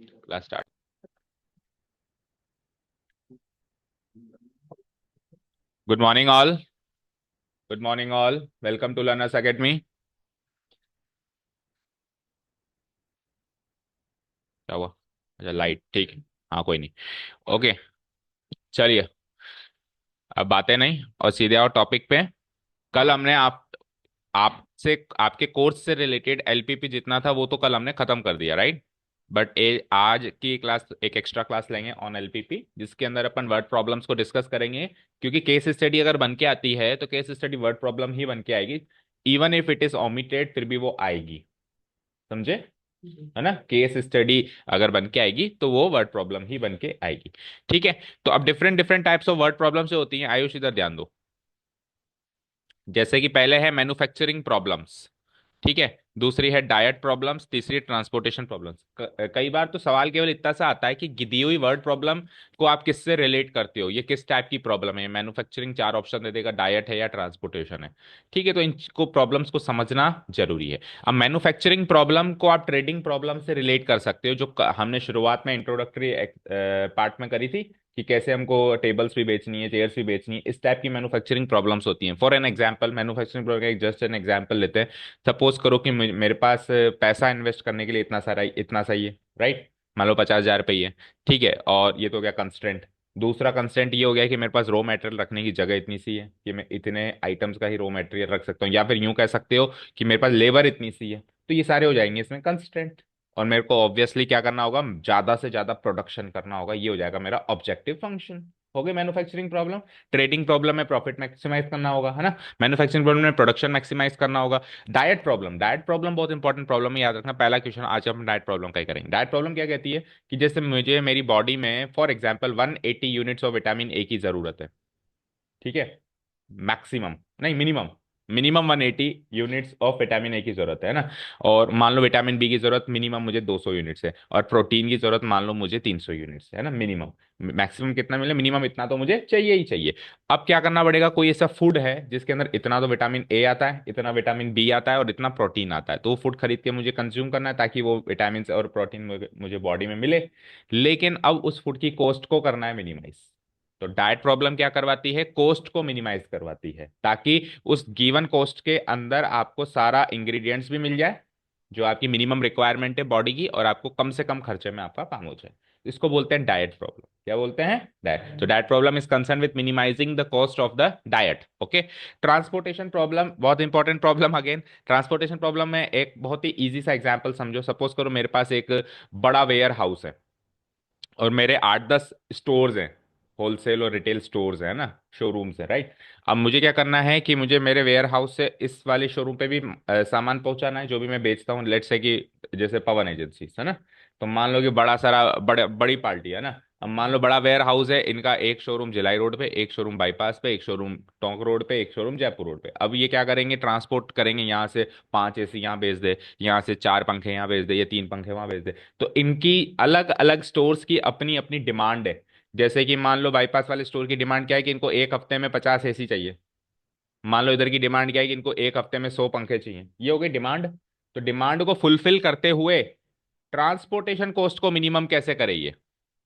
Class start. Good morning all. Good morning all, welcome to Learners Academy. क्या हुआ? अच्छा, light ठीक है। हाँ, कोई नहीं। ओके, चलिए। अब बातें नहीं और सीधे आओ टॉपिक पे। कल हमने आपसे आपके कोर्स से रिलेटेड एलपीपी जितना था वो तो कल हमने खत्म कर दिया, राइट? बट आज की क्लास एक एक्स्ट्रा क्लास लेंगे ऑन एलपीपी, जिसके अंदर अपन वर्ड प्रॉब्लम्स को डिस्कस करेंगे। क्योंकि केस स्टडी अगर बन के आती है तो केस स्टडी वर्ड प्रॉब्लम ही बन के आएगी। Even if it is omitted फिर भी वो आएगी। समझे? है ना? केस स्टडी अगर बन के आएगी तो वो वर्ड प्रॉब्लम ही बन के आएगी। ठीक है। तो अब different different types of word problem से होती हैं। आयुष, इधर ध्यान दो। जैसे कि पहले है मैन्युफैक्चरिंग प्रॉब्लम्स। ठीक है। दूसरी है डाइट प्रॉब्लम्स, तीसरी ट्रांसपोर्टेशन प्रॉब्लम्स। कई बार तो सवाल केवल इतना सा आता है कि दी हुई वर्ड प्रॉब्लम को आप किससे रिलेट करते हो, ये किस टाइप की प्रॉब्लम है। मैन्युफैक्चरिंग चार ऑप्शन दे देगा, डाइट है या ट्रांसपोर्टेशन है। ठीक है, तो इनको प्रॉब्लम्स को समझना जरूरी है। अब मैन्युफैक्चरिंग प्रॉब्लम को आप ट्रेडिंग प्रॉब्लम से रिलेट कर सकते हो, जो हमने शुरुआत में इंट्रोडक्टरी पार्ट में करी थी कि कैसे हमको टेबल्स भी बेचनी है, चेयर्स भी बेचनी है। इस टाइप की मैन्युफैक्चरिंग प्रॉब्लम्स होती हैं। For an example, manufacturing problem का जस्ट एन एग्जांपल लेते हैं। सपोज करो कि मेरे पास पैसा इन्वेस्ट करने के लिए इतना सारा इतना सही है, राइट? मान लो 50,000 रुपये ही है। ठीक है, और ये तो हो गया कंस्ट्रेंट। दूसरा कंस्ट्रेंट ये हो गया कि मेरे पास रॉ मटेरियल रखने की जगह इतनी सी है कि मैं इतने आइटम्स का ही रॉ मटेरियल रख सकता हूँ, या फिर यूं कह सकते हो कि मेरे पास लेबर इतनी सी है। तो ये सारे हो जाएंगे इसमें कंस्ट्रेंट। और मेरे को ऑब्वियसली क्या करना होगा, ज्यादा से ज्यादा प्रोडक्शन करना होगा। ये हो जाएगा मेरा ऑब्जेक्टिव फंक्शन। हो गई मैन्युफैक्चरिंग प्रॉब्लम। ट्रेडिंग प्रॉब्लम में प्रॉफिट मैक्सिमाइज करना होगा, है ना? मैन्युफैक्चरिंग प्रॉब्लम में प्रोडक्शन मैक्सिमाइज करना होगा। डाइट प्रॉब्लम बहुत इंपॉर्टेंट प्रॉब्लम है, याद रखना। पहला क्वेश्चन आज हम डाइट प्रॉब्लम का ही करेंगे। डाइट प्रॉब्लम क्या कहती है कि जैसे मुझे मेरी बॉडी में for example 180 units of vitamin ए की जरूरत है। ठीक है। मैक्सिमम नहीं, minimum. Minimum 180 units of vitamin ए की जरूरत है ना? और मान लो विटामिन बी की जरूरत मिनिमम मुझे 200 यूनिट्स है, और प्रोटीन की जरूरत मान लो मुझे 300 यूनिट्स है ना, मिनिमम। मैक्सिमम कितना मिले, मिनिमम इतना तो मुझे चाहिए ही चाहिए। अब क्या करना पड़ेगा, कोई ऐसा फूड है जिसके अंदर इतना तो विटामिन ए आता है, इतना विटामिन बी आता है और इतना प्रोटीन आता है, तो वो फूड खरीद के मुझे कंज्यूम करना है ताकि वो विटामिन और प्रोटीन मुझे बॉडी में मिले। लेकिन अब उस फूड की कॉस्ट को करना है मिनिमाइज। तो डाइट प्रॉब्लम क्या करवाती है, कॉस्ट को मिनिमाइज करवाती है, ताकि उस गिवन कॉस्ट के अंदर आपको सारा इंग्रेडिएंट्स भी मिल जाए जो आपकी मिनिमम रिक्वायरमेंट है बॉडी की, और आपको कम से कम खर्चे में आपका काम हो जाए। इसको बोलते हैं डाइट प्रॉब्लम। क्या बोलते हैं? डाइट। तो diet problem is concern with minimizing the cost of the diet. Okay. Transportation problem बहुत important problem again. Transportation problem में एक बहुत ही इजी सा एग्जांपल समझो। सपोज करो मेरे पास एक बड़ा वेयर हाउस है और मेरे 8-10 स्टोर्स हैं। होलसेल और रिटेल स्टोर्स है ना, शोरूम्स है, राइट? अब मुझे क्या करना है कि मुझे मेरे वेयर हाउस से इस वाले शोरूम पे भी सामान पहुंचाना है जो भी मैं बेचता हूँ। लेट्स से कि जैसे पवन एजेंसी है ना, तो मान लो कि बड़ा सारा बड़ी पार्टी है ना। अब मान लो बड़ा वेयर हाउस है इनका, एक शोरूम भिलाई रोड पे, एक शोरूम बाईपास पे, एक शोरूम टोंक रोड पे, एक शोरूम जयपुर रोड पे। अब ये क्या करेंगे, ट्रांसपोर्ट करेंगे यहाँ से। 5 एसी यहाँ भेज दे, यहाँ से 4 पंखे यहाँ भेज दे, या 3 पंखे वहां भेज दे। तो इनकी अलग अलग स्टोर्स की अपनी अपनी डिमांड है। जैसे कि मान लो बाईपास वाले स्टोर की डिमांड क्या है कि इनको एक हफ्ते में 50 एसी चाहिए। मान लो इधर की डिमांड क्या है कि इनको एक हफ्ते में 100 पंखे चाहिए। ये हो गई डिमांड। तो डिमांड को फुलफिल करते हुए ट्रांसपोर्टेशन कॉस्ट को मिनिमम कैसे करे ये।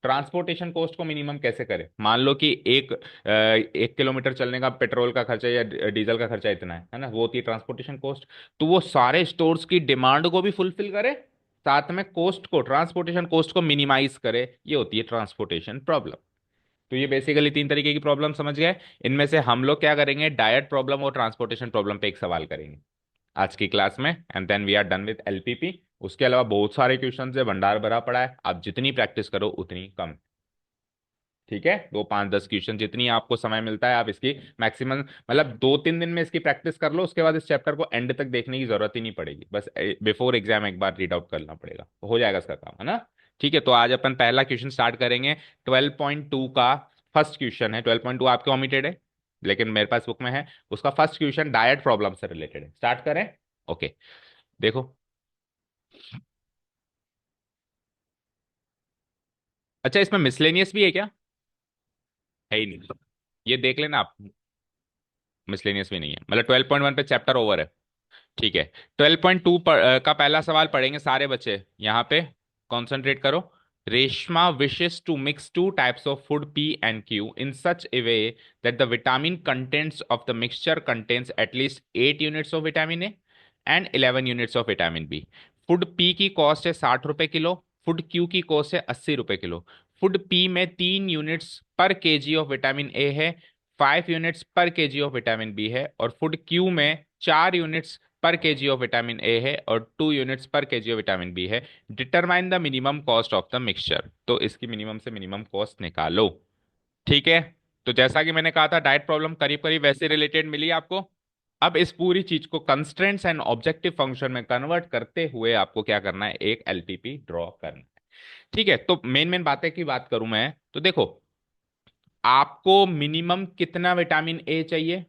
ट्रांसपोर्टेशन कॉस्ट को मिनिमम कैसे करे, मान लो कि 1 किलोमीटर चलने का पेट्रोल का खर्चा या डीजल का खर्चा इतना है ना, वो होती है ट्रांसपोर्टेशन कॉस्ट। तो वो सारे स्टोर्स की डिमांड को भी फुलफिल करे, साथ में कॉस्ट को, ट्रांसपोर्टेशन कॉस्ट को मिनिमाइज करे। ये होती है ट्रांसपोर्टेशन प्रॉब्लम। तो ये बेसिकली 3 तरीके की प्रॉब्लम समझ गए। इनमें से हम लोग क्या करेंगे, डायट प्रॉब्लम और ट्रांसपोर्टेशन प्रॉब्लम पे एक सवाल करेंगे आज की क्लास में, and then we are done with LPP. उसके अलावा बहुत सारे क्वेश्चन है, भंडार भरा पड़ा है, आप जितनी प्रैक्टिस करो उतनी कम। ठीक है, 2 5 10 क्वेश्चन जितनी आपको समय मिलता है आप इसकी मैक्सिमम, मतलब 2 3 दिन में इसकी प्रैक्टिस कर लो। उसके बाद इस चैप्टर को एंड तक देखने की जरूरत ही नहीं पड़ेगी, बस बिफोर एग्जाम एक बार रीड आउट करना पड़ेगा तो हो जाएगा इसका काम, है ना? ठीक है, तो आज अपन पहला क्वेश्चन स्टार्ट करेंगे। 12.2 का फर्स्ट क्वेश्चन है। 12.2 आपके ओमिटेड है लेकिन मेरे पास बुक में है। उसका फर्स्ट क्वेश्चन डायट प्रॉब्लम से रिलेटेड है। स्टार्ट करें? ओके, देखो। अच्छा, इसमें मिसलेनियस भी है क्या? है ही नहीं। ये देख लेना आप। मिसलेनियस भी नहीं है, मतलब 12.1 पे चैप्टर ओवर है। ठीक है। 12.2 का पहला सवाल पढ़ेंगे सारे बच्चे यहाँ पे। कंसंट्रेट करो। Reshma wishes to mix two types of food P and Q in such a way that the vitamin contents of the mixture contains at least 8 units of vitamin A and 11 units of vitamin B. Food P की cost है 60 रुपए kilo, food Q की cost है 80 रुपए kilo. Food P में 3 units per K G of vitamin ए है, 5 units per K G of vitamin B है, और फूड Q में 4 units per K G of vitamin ए है और 2 units per K G of vitamin B है। Determine the minimum cost of the mixture, तो इसकी minimum से मिनिमम कॉस्ट निकालो। ठीक है, तो जैसा कि मैंने कहा था डाइट प्रॉब्लम करीब करीब वैसे रिलेटेड मिली आपको। अब इस पूरी चीज को कंस्ट्रेंट्स एंड ऑब्जेक्टिव फंक्शन में कन्वर्ट करते हुए आपको क्या करना है, एक एलटीपी ड्रॉ करना है। ठीक है, तो मेन मेन बातें की बात करूं मैं तो देखो, आपको मिनिमम कितना विटामिन ए चाहिए,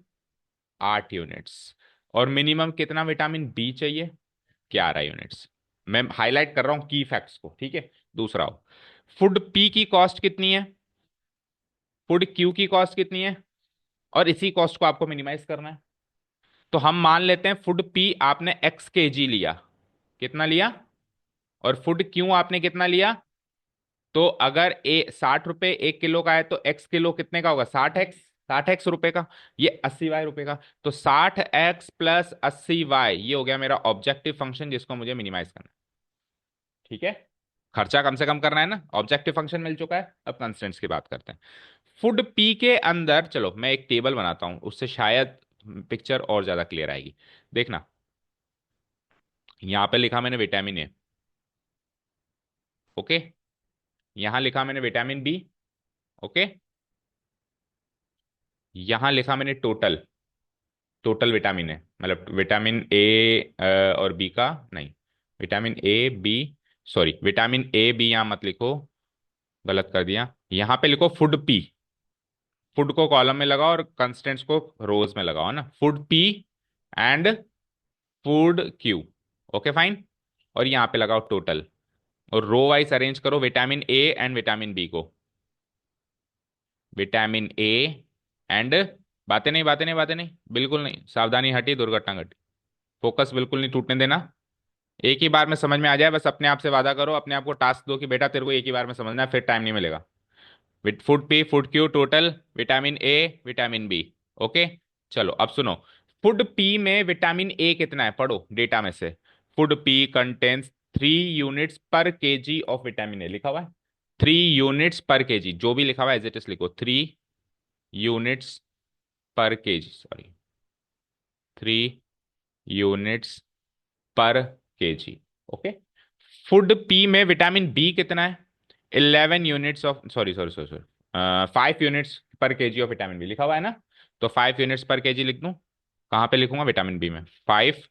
8 यूनिट्स, और मिनिमम कितना विटामिन बी चाहिए, 11 यूनिट्स। मैं हाईलाइट कर रहा हूं की फैक्ट्स को, ठीक है। दूसरा, फूड पी की कॉस्ट कितनी है, फूड क्यू की कॉस्ट कितनी है, और इसी कॉस्ट को आपको मिनिमाइज करना है। तो हम मान लेते हैं फूड पी आपने एक्स के जी लिया, कितना लिया, और फूड क्यू आपने कितना लिया। तो अगर 60 रुपए 1 किलो का है तो एक्स किलो कितने का होगा, 60 एक्स, 60 एक्स रुपए का, ये 80 वाई रुपए का। तो 60 एक्स प्लस 80 वाई, ये हो गया मेरा ऑब्जेक्टिव फंक्शन जिसको मुझे मिनिमाइज करना है। ठीक है, खर्चा कम से कम करना है ना, ऑब्जेक्टिव फंक्शन मिल चुका है, अब कंस्टेंट्स की बात करते हैं। फूड पी के अंदर, चलो मैं एक टेबल बनाता हूं, उससे शायद पिक्चर और ज्यादा क्लियर आएगी। देखना, यहां पे लिखा मैंने विटामिन ए, ओके, यहां लिखा मैंने विटामिन बी, ओके, यहां लिखा मैंने टोटल, टोटल विटामिन है, मतलब विटामिन ए और बी का नहीं, vitamin A B, sorry vitamin A B यहां मत लिखो, गलत कर दिया, यहां पे लिखो फूड पी। फूड को कॉलम में लगाओ और कंस्टेंट्स को रोज में लगाओ ना, food P and food Q, okay fine. और यहां पे लगाओ टोटल, और रो वाइज अरेंज करो vitamin A and vitamin B को, विटामिन ए एंड, बातें नहीं बातें नहीं बातें नहीं, बिल्कुल नहीं, सावधानी हटी दुर्घटना घटी, फोकस बिल्कुल नहीं टूटने देना। एक ही बार में समझ में आ जाए बस, अपने आप से वादा करो, अपने आप को टास्क दो कि बेटा तेरे को एक ही बार में समझना है, फिर टाइम नहीं मिलेगा। With food P food Q total vitamin A vitamin B, okay. चलो अब सुनो, फूड पी में विटामिन ए कितना है, पढ़ो डेटा में से। Food P contains 3 units per K G of vitamin A, लिखा हुआ है 3 यूनिट्स पर केजी, जो भी लिखा हुआ है एज इट इज लिखो, 3 units per KG, sorry 3 units per KG, okay. Food P में विटामिन बी कितना है, 11 units of, sorry sorry sorry sorry, 5 units per K G of vitamin B लिखा हुआ है ना, तो 5 यूनिट्स पर केजी लिख दूं, कहाँ पे लिखूंगा, विटामिन बी में 5।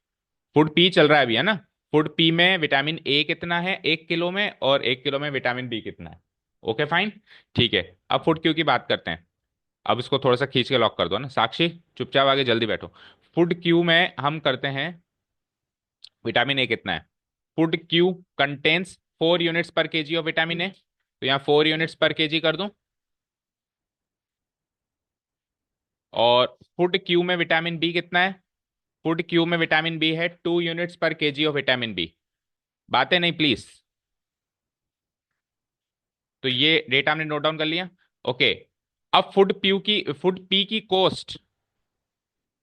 फूड पी चल रहा है अभी है ना, फूड पी में विटामिन ए कितना है 1 किलो में, और 1 किलो में विटामिन बी कितना है, ओके फाइन। ठीक है, अब फूड क्यू की बात करते हैं। अब इसको थोड़ा सा खींच के लॉक कर दो ना, साक्षी चुपचाप आगे जल्दी बैठो। फूड क्यू में हम करते हैं, विटामिन ए कितना है, food Q contains 4 units per K G of vitamin ए, तो यहाँ 4 यूनिट्स पर केजी कर दूं, और फूड क्यू में विटामिन बी कितना है, फूड क्यू में विटामिन बी है 2 units per K G of vitamin B. बातें नहीं प्लीज, तो ये डेटा हमने नोट डाउन कर लिया, ओके। अब फूड पी की कॉस्ट,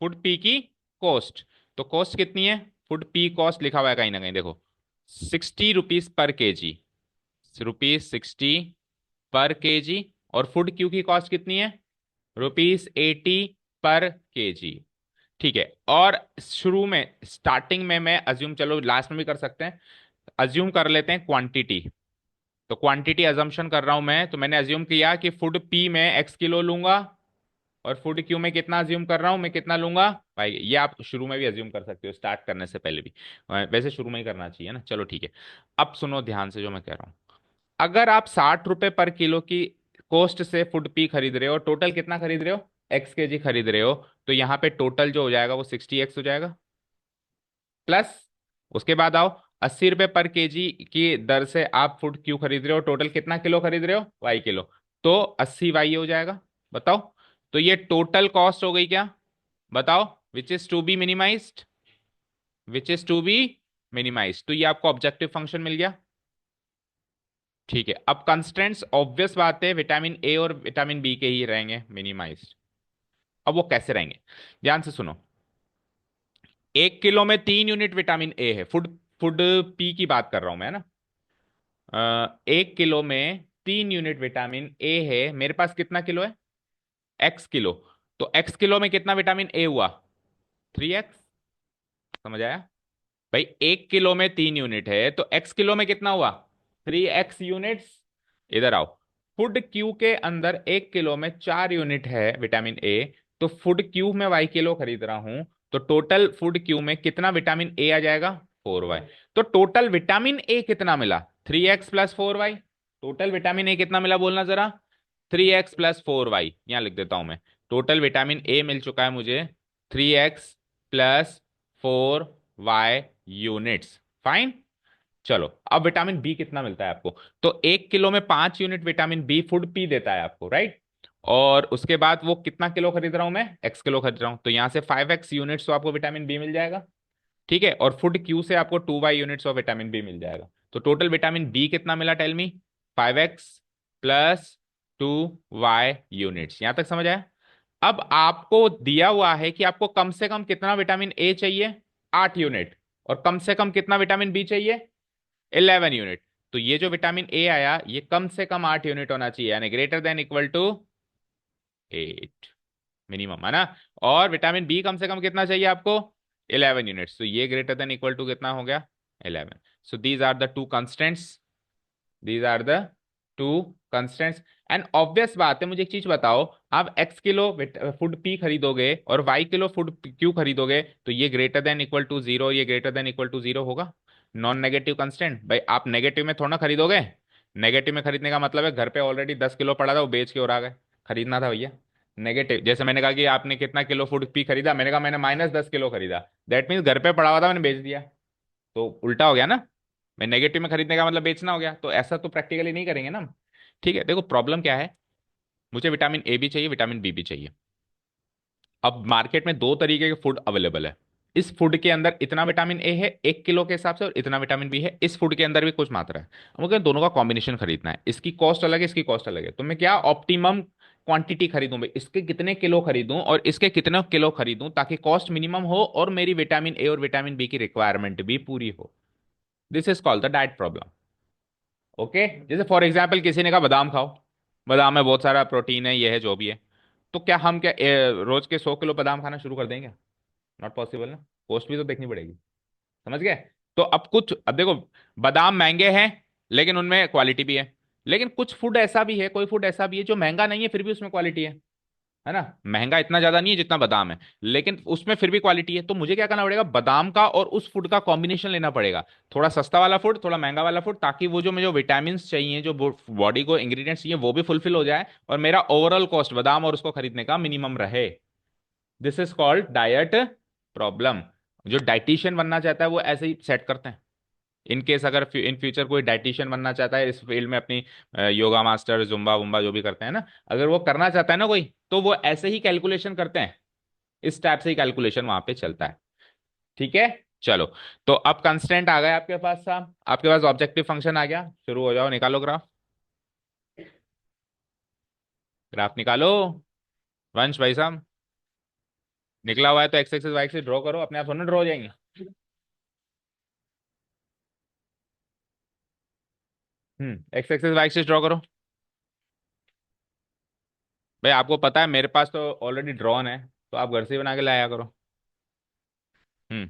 फूड पी की कॉस्ट, तो कॉस्ट कितनी है, फूड पी कॉस्ट लिखा हुआ है कहीं ना कहीं देखो, 60 रुपीज पर केजी, ₹60 पर केजी। और फूड क्यू की कॉस्ट कितनी है, ₹80 पर केजी। ठीक है, और शुरू में स्टार्टिंग में मैं अज्यूम, चलो लास्ट में भी कर सकते हैं, अज्यूम कर लेते हैं क्वांटिटी। तो क्वांटिटी अजम्पशन कर रहा हूं मैं, तो मैंने अज्यूम किया कि फूड पी में एक्स किलो लूंगा, और फूड क्यू में कितना अज्यूम कर रहा हूं मैं, कितना लूंगा भाई, ये आप शुरू में भी अज्यूम कर सकते हो स्टार्ट करने से पहले भी, वैसे शुरू में ही करना चाहिए ना, चलो ठीक है। अब सुनो ध्यान से जो मैं कह रहा हूं, अगर आप 60 रुपए पर किलो की कॉस्ट से फूड पी खरीद रहे हो, टोटल कितना खरीद रहे हो, एक्स के जी खरीद रहे हो, तो यहाँ पे टोटल जो हो जाएगा वो 60 एक्स हो जाएगा, प्लस उसके बाद आओ, 80 रुपए पर केजी की दर से आप फूड क्यू खरीद रहे हो, टोटल कितना किलो खरीद रहे हो, वाई किलो, तो 80 वाई हो जाएगा। बताओ, तो ये टोटल कॉस्ट हो गई क्या, बताओ, which is to be minimised, which is to be minimise, तो ये आपको ऑब्जेक्टिव फंक्शन मिल गया। ठीक है, अब कंस्ट्रेंट्स ऑब्वियस बात है विटामिन ए और विटामिन बी के ही रहेंगे मिनिमाइज्ड। अब वो कैसे रहेंगे, ध्यान से सुनो। 1 किलो में 3 यूनिट विटामिन ए है, फूड फूड पी की बात कर रहा हूं मैं ना। 1 किलो में 3 यूनिट विटामिन ए है, मेरे पास कितना किलो है, एक्स किलो। तो एक्स किलो में कितना विटामिन ए हुआ, 3x। समझ आया भाई, 1 किलो में 3 यूनिट है तो एक्स किलो में कितना हुआ, 3x यूनिट्स। इधर आओ, फूड क्यू के अंदर 1 किलो में 4 यूनिट है विटामिन ए, तो फूड क्यू में वाई किलो खरीद रहा हूं, तो टोटल फूड क्यू में कितना विटामिन ए आ जाएगा, 4y। तो टोटल विटामिन ए कितना मिला, 3x + 4y। Total vitamin A कितना मिला बोलना जरा, 3x + 4y, यहां लिख देता हूं मैं। टोटल विटामिन ए मिल चुका है मुझे 3x + 4y यूनिट्स। फाइन। चलो, अब विटामिन बी कितना मिलता है आपको, तो 1 किलो में 5 unit vitamin B food P देता है आपको, राइट। और उसके बाद वो कितना किलो खरीद रहा हूं मैं, एक्स किलो खरीद रहा हूं, तो यहां से 5x यूनिट्स तो आपको विटामिन बी मिल जाएगा। ठीक है, और फूड क्यू से आपको 2y units of vitamin B मिल जाएगा। तो टोटल विटामिन बी कितना मिला, tell me, 5x + 2y units. यहां तक समझ आया। अब आपको दिया हुआ है कि आपको कम से कम कितना विटामिन ए चाहिए, 8 यूनिट, और कम से कम कितना विटामिन बी चाहिए, 11 यूनिट। तो ये जो विटामिन ए आया ये कम से कम 8 यूनिट होना चाहिए, यानी greater than equal to 8, minimum है ना। और विटामिन बी कम से कम कितना चाहिए आपको, 11 यूनिट्स, तो ये ग्रेटर देन इक्वल टू कितना हो गया, 11। So these are the two constants, these are the two constants. And obvious बात है, मुझे एक चीज बताओ, आप एक्स किलो फूड पी खरीदोगे और वाई किलो फूड क्यू खरीदोगे, तो ये greater than equal to zero, ये greater than equal to zero होगा। नॉन नेगेटिव कंस्टेंट भाई, आप नेगेटिव में थोड़ा ना खरीदोगे। नेगेटिव में खरीदने का मतलब है घर पे ऑलरेडी 10 किलो पड़ा था, वो बेच के और आ गए, खरीदना था भैया। नेगेटिव, जैसे मैंने कहा कि आपने कितना किलो फूड पी खरीदा, मैंने कहा मैंने -10 किलो खरीदा, दैट मीन्स घर पे पड़ा हुआ था मैंने बेच दिया, तो उल्टा हो गया ना। मैं नेगेटिव में खरीदने का मतलब बेचना हो गया, तो ऐसा तो प्रैक्टिकली नहीं करेंगे ना हम। ठीक है, देखो प्रॉब्लम क्या है, मुझे विटामिन ए भी चाहिए, विटामिन बी भी चाहिए। अब मार्केट में दो तरीके के फूड अवेलेबल है। इस फूड के अंदर इतना विटामिन ए है 1 किलो के हिसाब से, और इतना विटामिन बी है इस फूड के अंदर भी कुछ मात्रा है। अब मुझे दोनों का कॉम्बिनेशन खरीदना है, इसकी कॉस्ट अलग है, इसकी कॉस्ट अलग है, तो मैं क्या ऑप्टिमम क्वांटिटी खरीदूं भाई, इसके कितने किलो खरीदूं और इसके कितने किलो खरीदूं ताकि कॉस्ट मिनिमम हो और मेरी विटामिन ए और विटामिन बी की रिक्वायरमेंट भी पूरी हो। This is called the diet problem. Okay, जैसे फॉर एग्जाम्पल किसी ने कहा बादाम खाओ, बादाम में बहुत सारा प्रोटीन है, ये है जो भी है, तो क्या हम क्या रोज के 100 किलो बादाम खाना शुरू कर देंगे, नॉट पॉसिबल ना। कॉस्ट भी तो देखनी पड़ेगी, समझ गए। तो अब देखो, बादाम महंगे हैं लेकिन उनमें क्वालिटी भी है। लेकिन कुछ फूड ऐसा भी है, कोई फूड ऐसा भी है जो महंगा नहीं है फिर भी उसमें क्वालिटी है ना। महंगा इतना ज्यादा नहीं है जितना बादाम है, लेकिन उसमें फिर भी क्वालिटी है, तो मुझे क्या करना पड़ेगा, बादाम का और उस फूड का कॉम्बिनेशन लेना पड़ेगा। थोड़ा सस्ता वाला फूड, थोड़ा महंगा वाला फूड, ताकि वो जो मुझे विटामिन चाहिए, जो बॉडी को इंग्रेडिएंट्स चाहिए, वो भी फुलफिल हो जाए, और मेरा ओवरऑल कॉस्ट बादाम और उसको खरीदने का मिनिमम रहे। This is called diet problem. जो डाइटिशियन बनना चाहता है वो ऐसे ही सेट करते हैं। इन केस अगर इन फ्यूचर कोई डाइटिशियन बनना चाहता है इस फील्ड में, अपनी योगा मास्टर, जुम्बा वुम्बा जो भी करते हैं ना, अगर वो करना चाहता है ना कोई, तो वो ऐसे ही कैलकुलेशन करते हैं, इस टाइप से ही कैलकुलेशन वहां पे चलता है। ठीक है, चलो। तो अब कंस्टेंट आ गए आपके पास साहब, आपके पास ऑब्जेक्टिव फंक्शन आ गया, शुरू हो जाओ, निकालो ग्राफ। ग्राफ निकालो, वंश भाई साहब। निकला हुआ है तो X axis Y axis draw करो, अपने आप थोड़ा ड्रॉ हो जाएंगे। X axis Y axis draw करो। भाई आपको पता है मेरे पास तो ऑलरेडी ड्रॉन है, तो आप घर से ही बना के लाया करो। हम्म।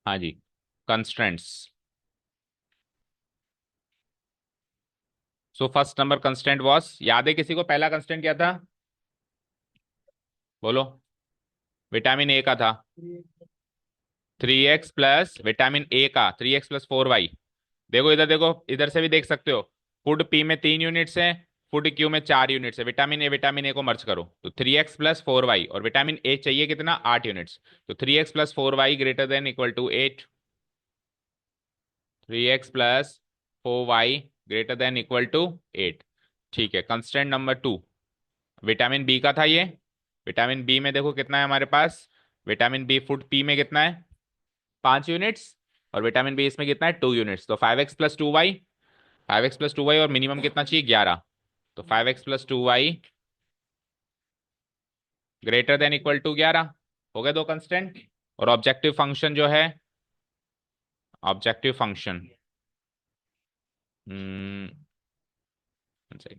हाँ जी, constraints. So first number constant was, याद है किसी को पहला कंस्टेंट क्या था, बोलो। विटामिन ए का था 3x + विटामिन ए का 3x + 4y। देखो इधर, देखो इधर से भी देख सकते हो, फूड पी में 3 यूनिट्स है, फूड क्यू में 4 यूनिट्स है, विटामिन ए को मर्ज करो तो 3x + 4y, और विटामिन ए चाहिए कितना, 8 यूनिट्स, तो 3x + 4y greater than equal to 8। 3x + 4y greater than equal to 8। ठीक है, कंस्टेंट नंबर 2 विटामिन बी का था ये, विटामिन बी में देखो कितना है हमारे पास, विटामिन बी फूड पी में कितना है, 5 यूनिट्स, और विटामिन बी इसमें कितना है, 2 यूनिट्स। तो 5x + 2y, 5x + 2y, और मिनिमम कितना चाहिए, 11। तो 5x + 2y > 11 हो गए दो कंस्टेंट। और ऑब्जेक्टिव फंक्शन जो है, ऑब्जेक्टिव फंक्शन,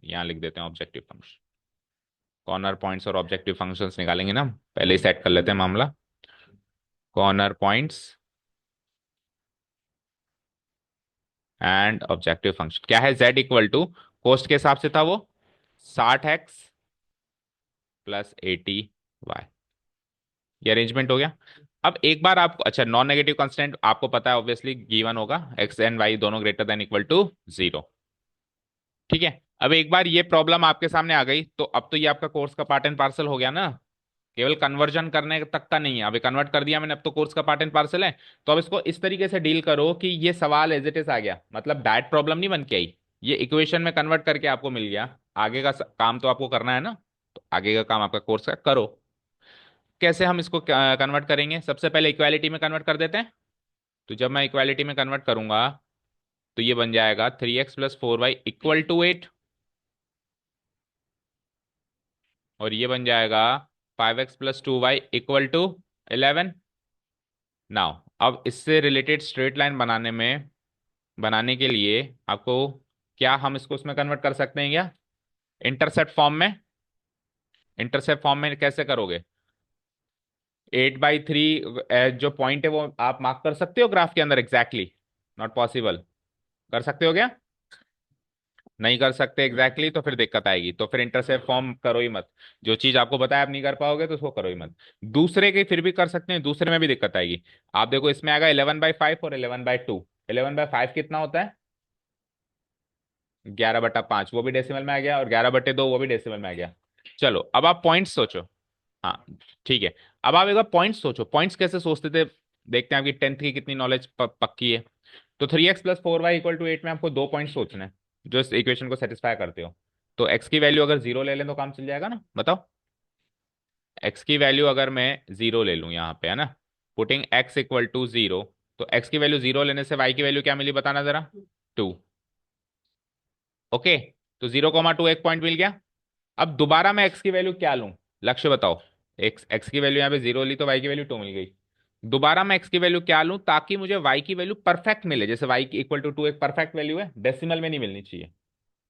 यहाँ लिख देते हैं ऑब्जेक्टिव फंक्शन। कॉर्नर पॉइंट्स और ऑब्जेक्टिव फंक्शंस निकालेंगे ना, पहले ही सेट कर लेते हैं मामला। Corner points and objective function क्या है, z = कोस्ट के हिसाब से था वो 60x + 80y। ये अरेंजमेंट हो गया। अब एक बार आपको, अच्छा, नॉन नेगेटिव कांस्टेंट आपको पता है ऑब्वियसली गिवन होगा, x एंड y दोनों > 0। ठीक है, अब एक बार ये प्रॉब्लम आपके सामने आ गई, तो अब तो ये आपका कोर्स का पार्ट एंड पार्सल हो गया ना। केवल कन्वर्जन करने तक का नहीं है, अभी कन्वर्ट कर दिया मैंने, अब तो कोर्स का पार्ट एंड पार्सल है। तो अब इसको इस तरीके से डील करो कि ये सवाल एज इट इज आ गया, मतलब बैड प्रॉब्लम नहीं बन के आई, ये इक्वेशन में कन्वर्ट करके आपको मिल गया। आगे का काम तो आपको करना है ना, तो आगे का काम आपका कोर्स का करो। कैसे हम इसको कन्वर्ट करेंगे, सबसे पहले इक्वालिटी में कन्वर्ट कर देते हैं। तो जब मैं इक्वालिटी में कन्वर्ट करूंगा, तो ये बन जाएगा 3x + 4y = 8, और ये बन जाएगा 5x + 2y = 11। नाउ अब इससे रिलेटेड स्ट्रेट लाइन बनाने के लिए आपको, क्या हम इसको उसमें कन्वर्ट कर सकते हैं क्या, इंटरसेप्ट फॉर्म में। इंटरसेप्ट फॉर्म में कैसे करोगे, 8/3 जो पॉइंट है वो आप मार्क कर सकते हो ग्राफ के अंदर, एग्जैक्टली नॉट पॉसिबल। कर सकते हो क्या, नहीं कर सकते एग्जैक्टली तो फिर दिक्कत आएगी, तो फिर इंटरसेप्ट फॉर्म करो ही मत। जो चीज आपको बताया आप नहीं कर पाओगे तो उसको करो ही मत। दूसरे के फिर भी कर सकते हैं, दूसरे में भी दिक्कत आएगी। आप देखो इसमें आएगा 11/5 और 11/2। 11/5 कितना होता है, 11/5, वो भी डेसिमल में आ गया, और 11/2 वो भी डेसिमल में आ गया। चलो अब आप पॉइंट्स सोचो। हाँ ठीक है, अब आप एक बार पॉइंट्स सोचो, पॉइंट्स कैसे सोचते थे, देखते हैं आपकी 10th की कितनी नॉलेज पक्की है। तो 3x + 4y = 8 में आपको दो पॉइंट सोचने हैं जो इस इक्वेशन को सेटिस्फाई करते हो। तो x की वैल्यू अगर 0 ले लें तो काम चल जाएगा ना, बताओ। x की वैल्यू अगर मैं 0 ले लूं यहाँ पे, है ना, पुटिंग x = 0, तो x की वैल्यू 0 लेने से y की वैल्यू क्या मिली, बताना जरा, 2। ओके, तो 0,2 एक पॉइंट मिल गया। अब दोबारा मैं x की वैल्यू क्या लूं, लक्ष्य बताओ। x की वैल्यू यहाँ पे 0 ली तो y की वैल्यू 2 मिल गई। दोबारा मैं x की वैल्यू क्या लूं ताकि मुझे y की वैल्यू परफेक्ट मिले, जैसे y = 2 एक परफेक्ट वैल्यू है, डेसिमल में नहीं मिलनी चाहिए,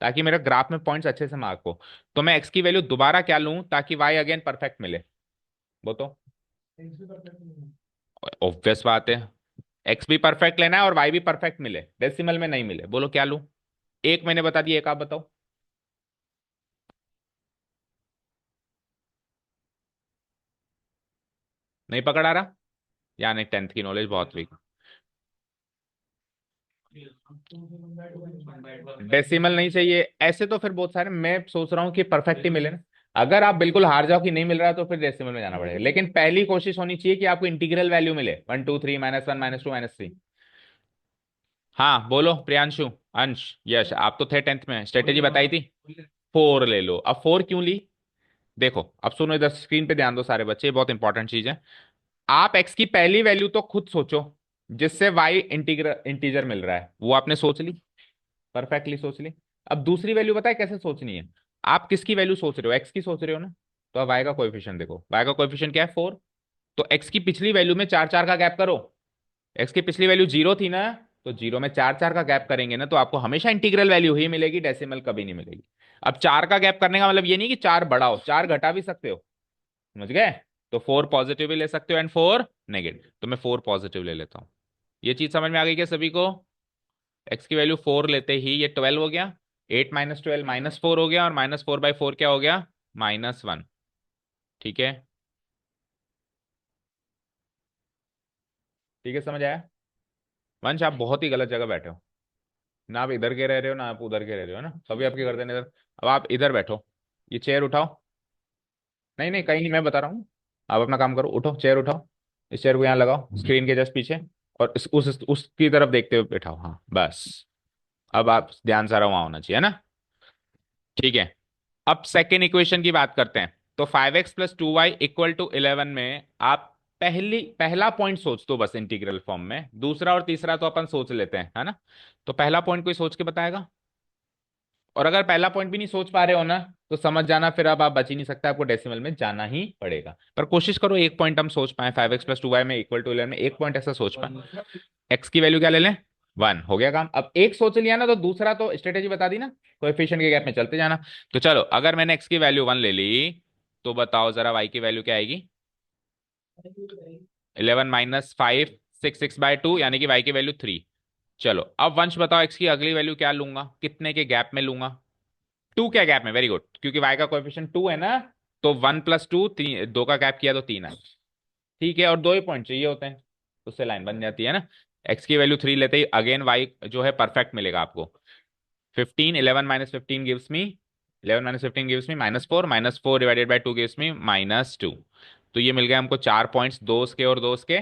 ताकि मेरा ग्राफ में पॉइंट्स अच्छे से मार्क हो। तो मैं x की वैल्यू दोबारा क्या लूं ताकि y अगेन परफेक्ट मिले, वो तो ऑब्वियस बात है। x भी परफेक्ट लेना है और y भी परफेक्ट मिले, डेसिमल में नहीं मिले, बोलो क्या लूं। एक मैंने बता दिया, एक आप बताओ। नहीं पकड़ आ रहा, यानी 10th की नॉलेज बहुत वीक। डेसिमल नहीं चाहिए ऐसे, तो फिर बहुत सारे, मैं सोच रहा हूँ कि परफेक्ट ही मिले ना। अगर आप बिल्कुल हार जाओ कि नहीं मिल रहा तो फिर डेसिमल में जाना पड़ेगा, लेकिन पहली कोशिश होनी चाहिए कि आपको इंटीग्रल वैल्यू मिले, 1 2 3 -1 -2 -3। हाँ बोलो प्रियांशु, अंश, यश, आप तो थे 10th में, स्ट्रेटेजी बताई थी। 4 ले लो, अब 4 क्यों ली, देखो अब सुनो, इधर स्क्रीन पे ध्यान दो सारे बच्चे, बहुत इंपॉर्टेंट चीज है। आप एक्स की पहली वैल्यू तो खुद सोचो, जिससे वाई इंटीजर मिल रहा है, वो आपने सोच ली, परफेक्टली सोच ली। अब दूसरी वैल्यू बताए कैसे सोचनी है। आप किसकी वैल्यू सोच रहे हो, एक्स की सोच रहे हो ना, तो अब वाई का कोएफिशिएंट देखो, वाई का कोएफिशिएंट क्या है, 4। तो एक्स की पिछली वैल्यू में 4 4 का गैप करो। एक्स की पिछली वैल्यू 0 थी ना, तो 0 में 4 4 का गैप करेंगे ना, तो आपको हमेशा इंटीग्रल वैल्यू ही मिलेगी, डेसिमल कभी नहीं मिलेगी। अब 4 का गैप करने का मतलब ये नहीं कि 4 बढ़ाओ, 4 घटा भी सकते हो, समझ गए। तो 4 पॉजिटिव भी ले सकते हो एंड 4 नेगेटिव, तो मैं 4 पॉजिटिव ले लेता हूँ। ये चीज समझ में आ गई क्या सभी को। एक्स की वैल्यू 4 लेते ही ये 12 हो गया, 8 -12 -4 हो गया, और -4/4 क्या हो गया, -1। ठीक है, ठीक है, समझ आया। वंश आप बहुत ही गलत जगह बैठे हो, ना आप इधर के रह रहे हो ना आप उधर के रह रहे हो ना, सभी आपके गर्दन इधर। अब आप इधर बैठो, ये चेयर उठाओ। नहीं नहीं, कहीं नहीं, मैं बता रहा हूँ। आप अपना काम करो, उठो, चेयर उठाओ, इस चेयर को यहाँ लगाओ स्क्रीन के जस्ट पीछे, और उसकी तरफ देखते हुए बैठाओ, हाँ बस। अब आप ध्यान सारा वहां होना चाहिए, है ना। ठीक है, अब सेकेंड इक्वेशन की बात करते हैं। तो 5x + 2y = 11 में आप पहला पॉइंट सोच दो बस इंटीग्रल फॉर्म में, दूसरा और तीसरा तो अपन सोच लेते हैं, है ना। तो पहला पॉइंट कोई सोच के बताएगा। और अगर पहला पॉइंट भी नहीं सोच पा रहे हो ना, तो समझ जाना फिर अब आप बच ही नहीं सकते, आपको डेसिमल में जाना ही पड़ेगा। पर कोशिश करो एक पॉइंट हम सोच पाए, 5x + 2y = 11 में एक पॉइंट ऐसा सोच पाए। एक्स की वैल्यू क्या ले लें, 1, हो गया काम। अब एक सोच लिया ना, तो दूसरा तो स्ट्रेटेजी बता दी ना, कोएफिशिएंट के गैप में चलते जाना। तो चलो, अगर मैंने एक्स की वैल्यू 1 ले ली, तो बताओ जरा वाई की वैल्यू क्या आएगी। 11 - 5 6 6/2, यानी कि वाई की वैल्यू 3। चलो अब वंश बताओ एक्स की अगली वैल्यू क्या लूंगा, कितने के गैप में लूंगा। 2 क्या गैप में, वेरी गुड, क्योंकि वाई का कोएफिशिएंट 2 है ना। तो 1 + 2, 2 का गैप किया तो 3 है। ठीक है, और दो ही पॉइंट चाहिए होते हैं, उससे लाइन बन जाती है ना। एक्स की वैल्यू 3 लेते ही अगेन वाई जो है परफेक्ट मिलेगा आपको। 15, 11 - 15 gives me, 11 - 15 gives me -4, -4 / 2 gives me -2। तो ये मिल गया हमको 4 पॉइंट्स, दो उसके और दो उसके।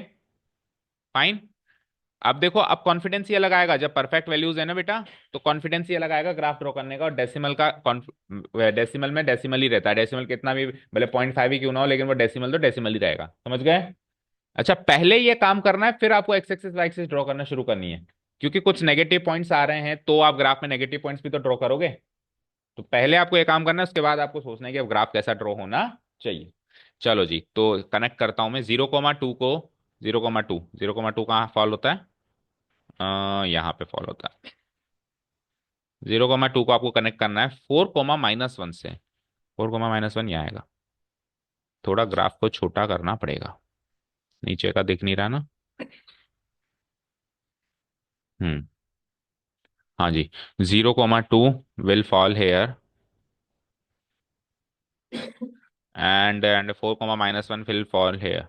फाइन। अब देखो, अब कॉन्फिडेंस ये लगाएगा जब परफेक्ट वैल्यूज है ना बेटा, तो कॉन्फिडेंस ये लगाएगा ग्राफ ड्रॉ करने का। और डेसिमल का डेसिमल में डेसिमल ही रहता है, डेसिमल कितना भी भले 0.5 ही क्यों ना हो, लेकिन वो डेसिमल तो डेसिमल ही रहेगा, समझ गए। अच्छा, पहले ये काम करना है, फिर आपको X axis Y axis draw करना शुरू करनी है। क्योंकि कुछ नेगेटिव पॉइंट्स आ रहे हैं, तो आप ग्राफ में नेगेटिव पॉइंट्स भी तो ड्रॉ करोगे। तो पहले आपको ये काम करना है, उसके बाद आपको सोचना है कि अब ग्राफ कैसा ड्रॉ होना चाहिए। चलो जी, तो कनेक्ट करता हूं मैं 0,2 को। 0,2, 0,2 कहाँ फॉल होता है, यहाँ पे फॉल होता है। 0,2 को आपको कनेक्ट करना है 4, -1 से। 4, -1 यहाँ आएगा। थोड़ा ग्राफ को छोटा करना पड़ेगा, नीचे का दिख नहीं रहा ना। हम्म। हाँ जी। 0,2 will fall here, and 4, -1 will fall here.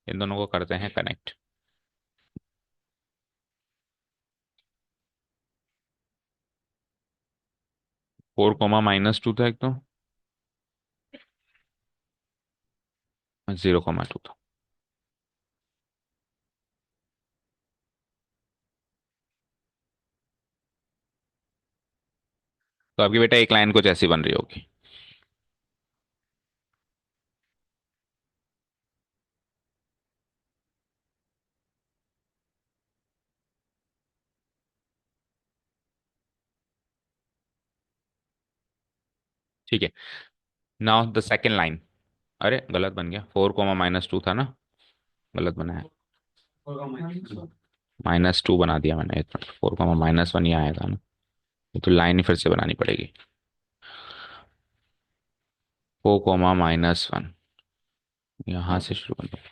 इन दोनों को करते हैं कनेक्ट। 4, -2 था एक तो, 0,2 था। तो आपकी बेटा एक लाइन कुछ ऐसी बन रही होगी। ठीक है। Now the second line. अरे गलत बन गया, 4, -2 था ना, गलत बनाया। -2 बना दिया मैंने, 4, -1 ही आएगा ना। ये तो लाइन ही फिर से बनानी पड़ेगी। 4, -1 यहाँ से शुरू करना।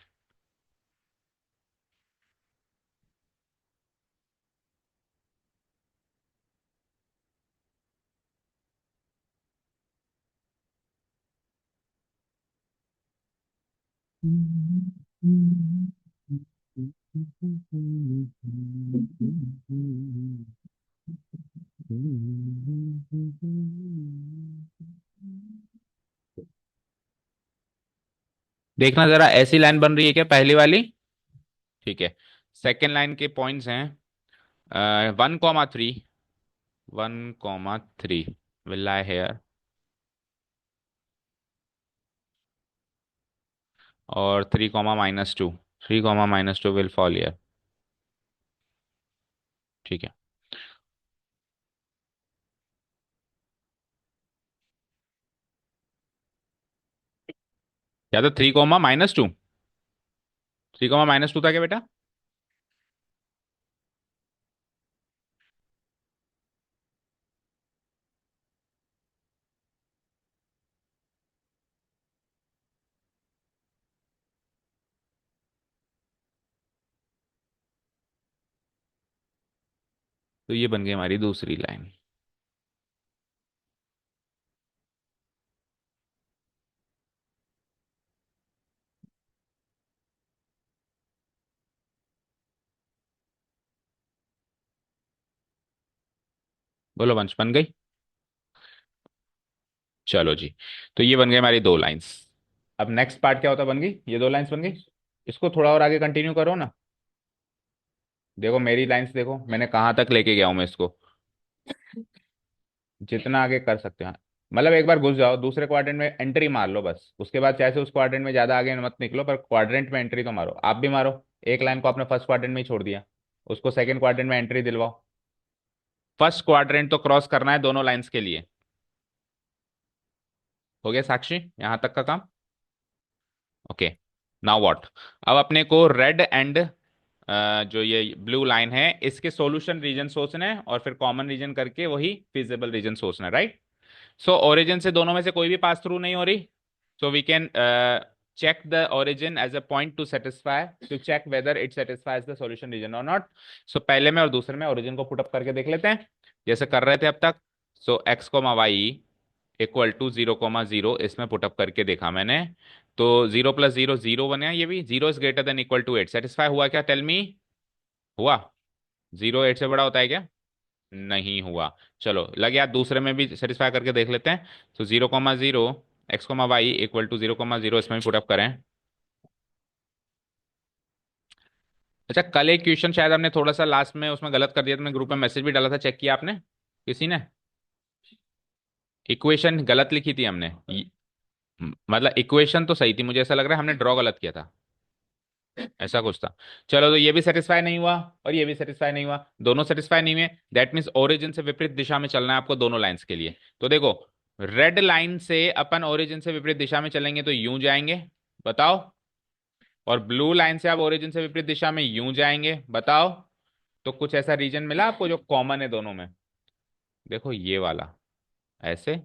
देखना जरा, ऐसी लाइन बन रही है क्या पहली वाली। ठीक है। सेकेंड लाइन के पॉइंट्स हैं 1,3, 1,3 विल लाई हेयर, और 3, -2, 3, -2 विल फॉल हियर। ठीक है। या तो 3, -2, 3, -2 था क्या बेटा। तो ये बन गई हमारी दूसरी लाइन। बोलो वंश, बन गई। चलो जी, तो ये बन गई हमारी दो लाइंस। अब नेक्स्ट पार्ट क्या होता, बन गई ये दो लाइंस बन गई। इसको थोड़ा और आगे कंटिन्यू करो ना। देखो मेरी लाइंस, देखो मैंने कहाँ तक लेके गया हूं मैं इसको, जितना आगे कर सकते हैं। मतलब एक बार घुस जाओ दूसरे क्वाड्रेंट में, एंट्री मार लो बस, उसके बाद चाहे से उस क्वाड्रेंट में ज्यादा आगे मत निकलो, पर क्वाड्रेंट में एंट्री तो मारो, आप भी मारो। एक लाइन को आपने फर्स्ट क्वाड्रेंट में ही छोड़ दिया, उसको सेकंड क्वाड्रेंट में एंट्री दिलवाओ। फर्स्ट क्वाड्रेंट तो क्रॉस करना है दोनों लाइंस के लिए। हो गया साक्षी यहां तक का काम? ओके। Now what? अब अपने को रेड एंड जो ये ब्लू लाइन है इसके सॉल्यूशन रीजन सोचना है, और फिर कॉमन रीजन करके वही फिजिबल रीजन सोचना है, राइट? सो ओरिजिन से दोनों में से कोई भी पास थ्रू नहीं हो रही, so we can check the origin as a point to satisfy, to check whether it satisfies the solution region or not. So पहले में और दूसरे में ओरिजिन को पुट अप करके देख लेते हैं जैसे कर रहे थे अब तक। So x comma y equal to 0,0 इसमें पुटअप करके देखा मैंने। तो 0 + 0 0 बने, ये भी 0 is greater than equal to 8, satisfy हुआ क्या? Tell me. हुआ? 0 8 से बड़ा होता है क्या? नहीं हुआ। चलो लग यार दूसरे में भी सेटिस्फाई करके देख लेते हैं। तो 0,0 x, y इक्वल टू 0,0 इसमें भी पुटअप करें। अच्छा कल एक क्वेश्चन शायद हमने थोड़ा सा लास्ट में उसमें गलत कर दिया था, मैं ग्रुप में मैसेज भी डाला था, चेक किया आपने किसी ने? इक्वेशन गलत लिखी थी हमने मतलब इक्वेशन तो सही थी, मुझे ऐसा लग रहा है हमने ड्रॉ गलत किया था, ऐसा कुछ था। चलो तो ये भी सेटिस्फाई नहीं हुआ और ये भी सेटिस्फाई नहीं हुआ, दोनों सेटिस्फाई नहीं हुए। दैट मीन्स ओरिजिन से विपरीत दिशा में चलना है आपको दोनों लाइंस के लिए। तो देखो रेड लाइन से अपन ओरिजिन से विपरीत दिशा में चलेंगे तो यूं जाएंगे, बताओ। और ब्लू लाइन से आप ओरिजिन से विपरीत दिशा में यूं जाएंगे, बताओ। तो कुछ ऐसा रीजन मिला आपको जो कॉमन है दोनों में? देखो ये वाला, ऐसे,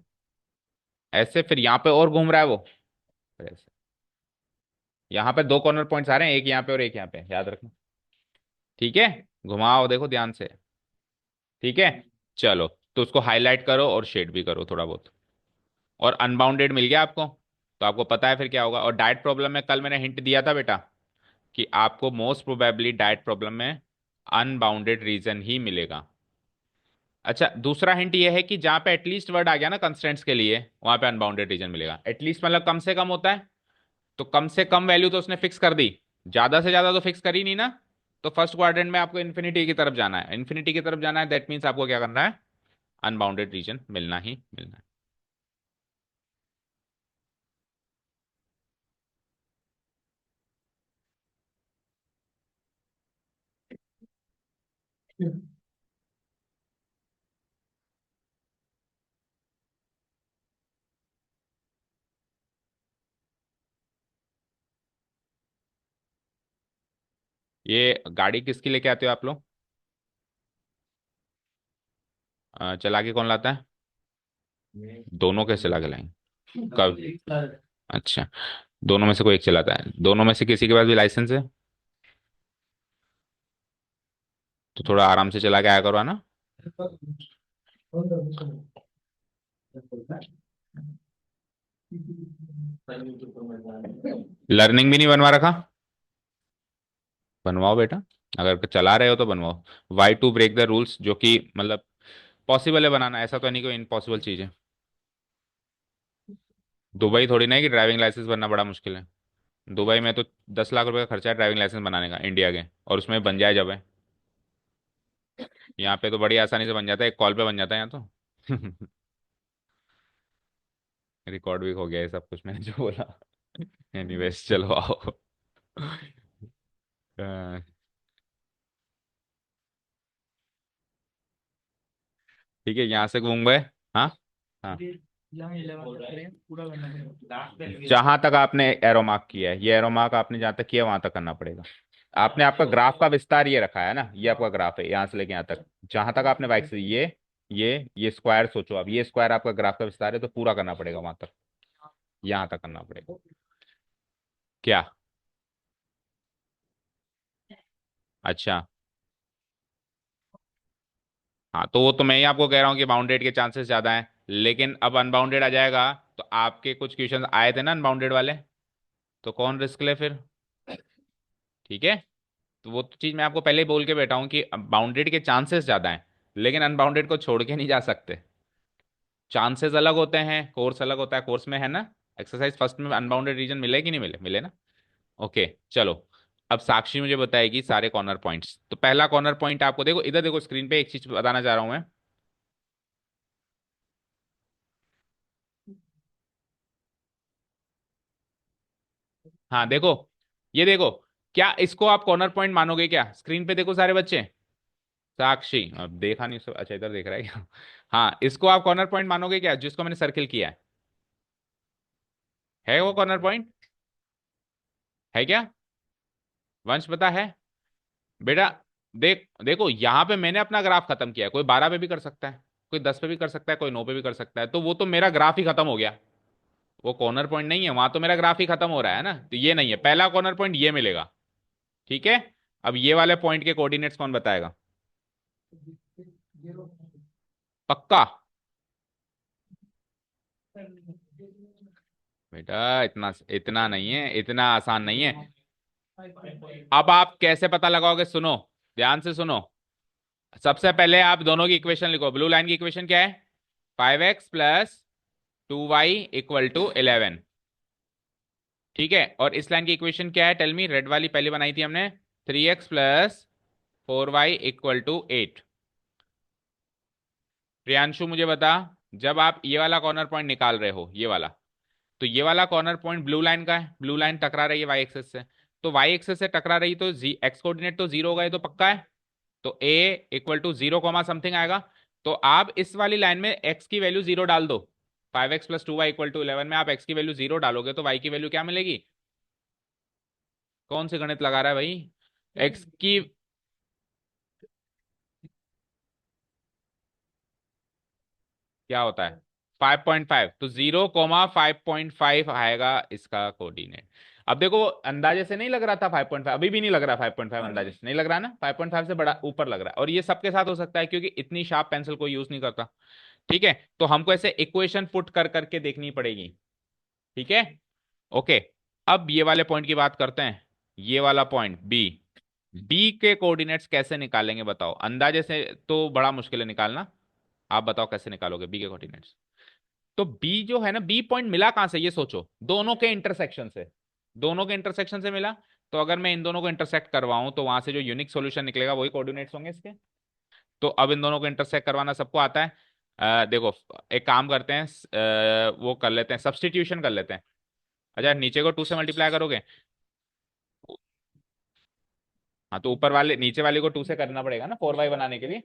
ऐसे, फिर यहाँ पे और घूम रहा है वो, फिर ऐसे। यहाँ पे दो कॉर्नर पॉइंट्स आ रहे हैं, एक यहाँ पे और एक यहाँ पे, याद रखना। ठीक है, घुमाओ देखो ध्यान से। ठीक है, चलो तो उसको हाईलाइट करो और शेड भी करो थोड़ा बहुत। और अनबाउंडेड मिल गया आपको, तो आपको पता है फिर क्या होगा। और डाइट प्रॉब्लम में कल मैंने हिंट दिया था बेटा कि आपको मोस्ट प्रोबेबली डाइट प्रॉब्लम में अनबाउंडेड रीजन ही मिलेगा। अच्छा दूसरा हिंट ये है कि जहां पे एटलीस्ट वर्ड आ गया ना कंस्ट्रेंट्स के लिए, वहां पे अनबाउंडेड रीजन मिलेगा। एटलीस्ट मतलब कम से कम होता है, तो कम से कम वैल्यू तो उसने फिक्स कर दी, ज्यादा से ज्यादा तो फिक्स कर ही नहीं ना। तो फर्स्ट क्वाड्रेंट में आपको इन्फिनिटी की तरफ जाना है, इन्फिनिटी की तरफ जाना है, दैट मीन्स आपको क्या करना है? अनबाउंडेड रीजन मिलना ही मिलना है। ये गाड़ी किसकी लेके आते हो आप लोग? चला के कौन लाता है? दोनों कैसे चला के लाएंगे कब? अच्छा, दोनों में से कोई एक चलाता है, दोनों में से किसी के पास भी लाइसेंस है? तो थोड़ा आराम से चला के आया करो, है ना? लर्निंग भी नहीं बनवा रखा? बनवाओ बेटा, अगर चला रहे हो तो बनवाओ। Why to break the rules, जो कि मतलब पॉसिबल है बनाना, ऐसा तो नहीं कोई इम्पॉसिबल चीज है। दुबई थोड़ी ना है कि ड्राइविंग लाइसेंस बनना बड़ा मुश्किल है। दुबई में तो 10 लाख रुपए का खर्चा है ड्राइविंग लाइसेंस बनाने का इंडिया के, और उसमें बन जाए जब है। यहाँ पे तो बड़ी आसानी से बन जाता है, एक कॉल पे बन जाता है यहाँ तो। रिकॉर्ड भी हो गया है सब कुछ मैंने जो बोला। एनीवेज चलो आओ। अ, ठीक है यहाँ से घूम गए। हाँ हाँ, जहां तक आपने एरो मार्क किया है, ये एरो मार्क आपने जहां तक किया वहां तक करना पड़ेगा। आपने आपका ग्राफ का विस्तार ये रखा है ना, ये आपका ग्राफ है यहाँ से लेके यहाँ तक, जहां तक आपने बाइक से ये स्क्वायर सोचो, अब ये स्क्वायर आपका ग्राफ का विस्तार है, तो पूरा करना पड़ेगा वहां तक, यहाँ तक करना पड़ेगा। क्या? अच्छा, हाँ तो वो तो मैं ही आपको कह रहा हूँ कि बाउंडेड के चांसेस ज्यादा हैं, लेकिन अब अनबाउंडेड आ जाएगा। तो आपके कुछ क्वेश्चन आए थे ना अनबाउंडेड वाले, तो कौन रिस्क ले फिर? ठीक है, तो वो तो चीज मैं आपको पहले ही बोल के बैठा हूँ कि बाउंडेड के चांसेस ज्यादा हैं, लेकिन अनबाउंडेड को छोड़ के नहीं जा सकते। चांसेस अलग होते हैं, कोर्स अलग होता है, कोर्स में है ना एक्सरसाइज फर्स्ट में अनबाउंडेड रीजन मिले कि नहीं मिले? मिले ना। ओके चलो, अब साक्षी मुझे बताएगी सारे कॉर्नर पॉइंट्स। तो पहला कॉर्नर पॉइंट आपको देखो इधर, देखो स्क्रीन पे एक चीज बताना चाह रहा हूं मैं। हाँ देखो, ये देखो, क्या इसको आप कॉर्नर पॉइंट मानोगे क्या? स्क्रीन पे देखो सारे बच्चे। साक्षी अब देखा नहीं, सब अच्छा इधर देख रहा है क्या? हाँ, इसको आप कॉर्नर पॉइंट मानोगे क्या, जिसको मैंने सर्किल किया है वो कॉर्नर पॉइंट? है क्या? वंश पता है बेटा? देखो यहाँ पे मैंने अपना ग्राफ खत्म किया है, कोई 12 पे भी कर सकता है, कोई 10 पे भी कर सकता है, कोई 9 पे भी कर सकता है, तो वो तो मेरा ग्राफ ही खत्म हो गया। वो कॉर्नर पॉइंट नहीं है, वहां तो मेरा ग्राफ ही खत्म हो रहा है ना, तो ये नहीं है पहला कॉर्नर पॉइंट, ये मिलेगा। ठीक है। अब ये वाले पॉइंट के कोऑर्डिनेट्स कौन बताएगा? पक्का? बेटा इतना इतना नहीं है, इतना आसान नहीं है। अब आप कैसे पता लगाओगे, सुनो, ध्यान से सुनो। सबसे पहले आप दोनों की इक्वेशन लिखो। ब्लू लाइन की इक्वेशन क्या है? 5x + 2y = 11। ठीक है, और इस लाइन की इक्वेशन क्या है, टेल मी? रेड वाली पहले बनाई थी हमने, 3x + 4y = 8। प्रियांशु मुझे बता, जब आप ये वाला कॉर्नर पॉइंट निकाल रहे हो, ये वाला, तो ये वाला कॉर्नर पॉइंट ब्लू लाइन का है, ब्लू लाइन टकरा रही है वाई एक्सेस से, तो वाई एक्सेस से टकरा रही तो एक्स कोऑर्डिनेट तो जीरो होगा, ये तो पक्का है। तो ए = 0, आएगा। तो आप इस वाली लाइन में एक्स की वैल्यू जीरो डाल दो। 5x + 2y = 11 में आप एक्स की वैल्यू जीरो डालोगे तो वाई की वैल्यू क्या मिलेगी? कौन सी गणित लगा रहा है भाई? एक्स की क्या होता है? 5.5, तो 0, 5.5 आएगा इसका कोऑर्डिनेट। अब देखो, अंदाजे से नहीं लग रहा था 5.5, अभी भी नहीं लग रहा 5.5, अंदाजे से नहीं लग रहा ना, 5.5 से बड़ा ऊपर लग रहा है, और ये सबके साथ हो सकता है क्योंकि इतनी शार्प पेंसिल कोई यूज नहीं करता। ठीक है, तो हमको ऐसे इक्वेशन पुट कर करके देखनी पड़ेगी। ठीक है। ओके। अब ये वाले पॉइंट की बात करते हैं, ये वाला पॉइंट बी। बी के कोऑर्डिनेट्स कैसे निकालेंगे बताओ? अंदाजे से तो बड़ा मुश्किल है निकालना। आप बताओ कैसे निकालोगे बी के कोऑर्डिनेट्स? तो बी जो है ना, बी पॉइंट मिला कहां से, ये सोचो, दोनों के इंटरसेक्शन से। दोनों के इंटरसेक्शन से मिला। तो अगर मैं इन दोनों को इंटरसेक्ट करवाऊं तो वहां से जो यूनिक सॉल्यूशन निकलेगा वही कोऑर्डिनेट्स होंगे इसके। तो अब इन दोनों को इंटरसेक्ट करवाना सबको आता है। देखो, एक काम करते हैं, वो कर लेते हैं, सब्सटीट्यूशन कर लेते हैं। अच्छा, नीचे को 2 से मल्टीप्लाई करोगे? हाँ, तो ऊपर वाले नीचे वाले को 2 से करना पड़ेगा ना 4y बनाने के लिए।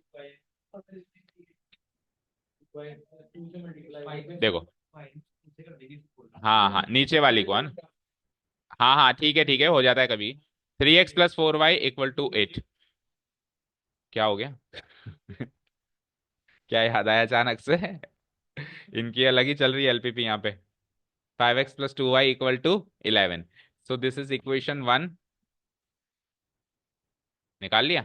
देखो, हाँ हाँ, नीचे वाली को है ना। हाँ हाँ, ठीक है, हो जाता है कभी। 3x + 4y = 8। क्या हो गया? क्या याद आया अचानक से? इनकी अलग ही चल रही है एलपीपी यहाँ पे। 5x + 2y = 11। So this is equation 1। निकाल लिया?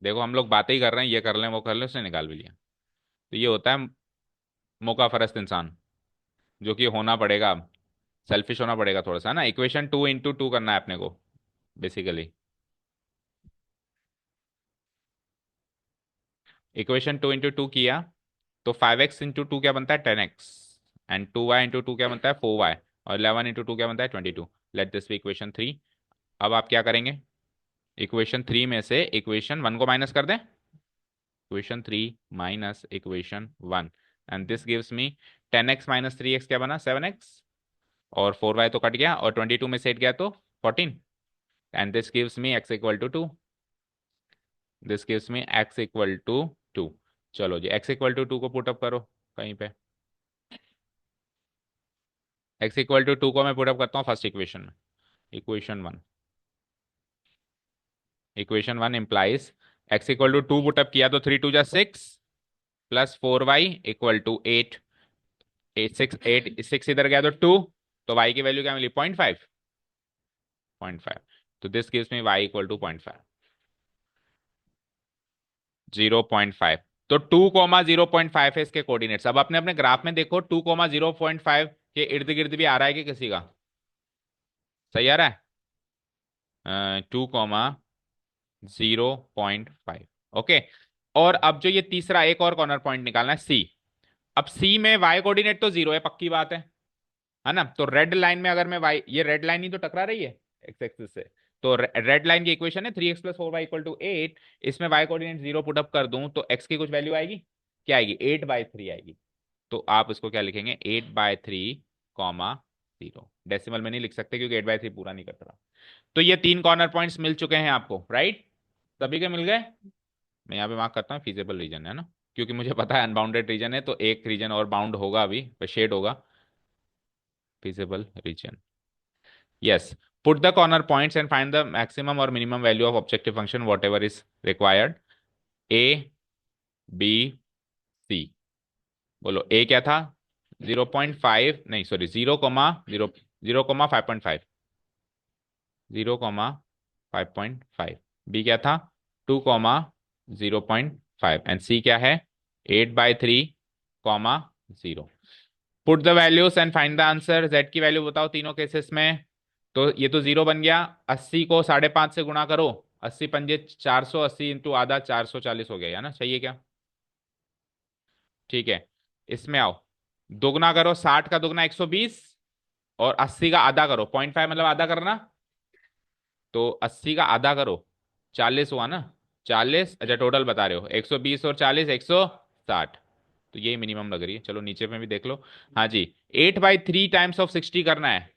देखो, हम लोग बातें ही कर रहे हैं, ये कर लें वो कर लें, उसने निकाल भी लिया। तो ये होता है मौका फरस्त इंसान, जो कि होना पड़ेगा, सेल्फिश होना पड़ेगा थोड़ा सा ना। इक्वेशन 2 × 2 करना है अपने को बेसिकली। इक्वेशन 2 × 2 किया तो 5x × 2 क्या बनता है? 10x। एंड 2y × 2 क्या बनता है? 4y। और 11 × 2 क्या बनता है? 22। Let this be equation 3। अब आप क्या करेंगे? इक्वेशन 3 में से इक्वेशन 1 को माइनस कर दें। Equation 3 minus equation 1, and this gives me 10x - 3x क्या बना? 7x। और 4y तो कट गया, और 22 में से 8 गया तो 14। And this gives me x = 2। This gives me x = 2। चलो जी, x = 2 को पुटअप करो कहीं पे। x = 2 को मैं पुटअप करता हूँ फर्स्ट इक्वेशन में। Equation 1, equation 1 implies x = 2 put up किया तो 3 × 2 = 6 प्लस 4y = 8। 6 इधर गया तो 2, तो y की वैल्यू क्या मिली? 0.5। 0.5। तो दिस गिव्स मी y = 0.5। 0.5। तो 2, 0.5 है इसके कोऑर्डिनेट्स। अब अपने अपने ग्राफ में देखो, 2, 0.5 के इर्द गिर्द भी आ रहा है कि किसी का? सही आ रहा है? 2, 0.5। ओके। और अब जो ये तीसरा एक और कॉर्नर पॉइंट निकालना है, सी। अब सी में वाई कोऑर्डिनेट तो जीरो है, पक्की बात है ना? तो रेड लाइन में अगर मैं वाई, ये रेड लाइन ही तो टकरा रही है एक्स एक्सिस से। तो रेड लाइन की इक्वेशन है 3x + 4y = 8। इसमें वाई कोऑर्डिनेट जीरो पुटअप कर दूं तो एक्स की कुछ वैल्यू आएगी? क्या आएगी? 8/3 आएगी। तो आप इसको क्या लिखेंगे? 8/3, कॉमा 0। डेसिमल में नहीं लिख सकते क्योंकि 8/3 पूरा नहीं करता। तो ये 3 कॉर्नर पॉइंट्स मिल चुके हैं आपको, राइट? सभी के मिल गए। मैं यहाँ पे मार्क करता हूँ फीजिबल रीजन है ना, क्योंकि मुझे पता है अनबाउंडेड रीजन है, तो एक रीजन और बाउंड होगा अभी, शेड होगा। Feasible reason, yes. Put the corner points and find the maximum or minimum value of objective function whatever is required. A, B, C। बोलो A क्या था? 0.5, नहीं सॉरी, 0, 0,5.5, 0,5.5। बी क्या था? 2,0.5 एंड सी क्या है? 8/3, 0। Put the values and find the answer. Z की value बताओ तीनों केसेस में। तो ये तो 0 बन गया। 80 को 5.5 से गुणा करो। 80 पंजे 400, 80 इंटू आधा 440 हो गया है ना, सही है क्या? ठीक है। इसमें आओ, दोगुना करो, 60 का दोगुना 120, और 80 का आधा करो, 0.5 मतलब आधा करना। तो 80 का आधा करो, 40 हुआ ना? 40, अच्छा टोटल बता रहे हो, 120 और 40, 160। तो यही मिनिमम लग रही है। चलो नीचे में भी देख लो। हाँ जी, 8/3 टाइम्स ऑफ 60 करना है।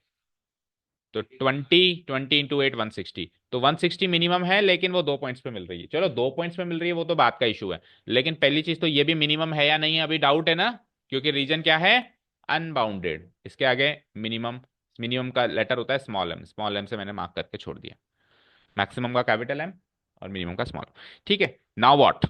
तो 20 इंटू 8, 160। तो 160 मिनिमम है, लेकिन वो 2 पॉइंट्स पे मिल रही है। चलो 2 पॉइंट्स पे मिल रही है, वो तो बात का इशू है। लेकिन पहली चीज तो ये भी मिनिमम है या नहीं, अभी डाउट है ना, क्योंकि रीजन क्या है? अनबाउंडेड। इसके आगे मिनिमम, मिनिमम का लेटर होता है स्मॉल एम, स्मॉल एम से मैंने मार्क करके छोड़ दिया। मैक्सिमम का कैपिटल एम और मिनिमम का स्मॉल। ठीक है, नाउ व्हाट?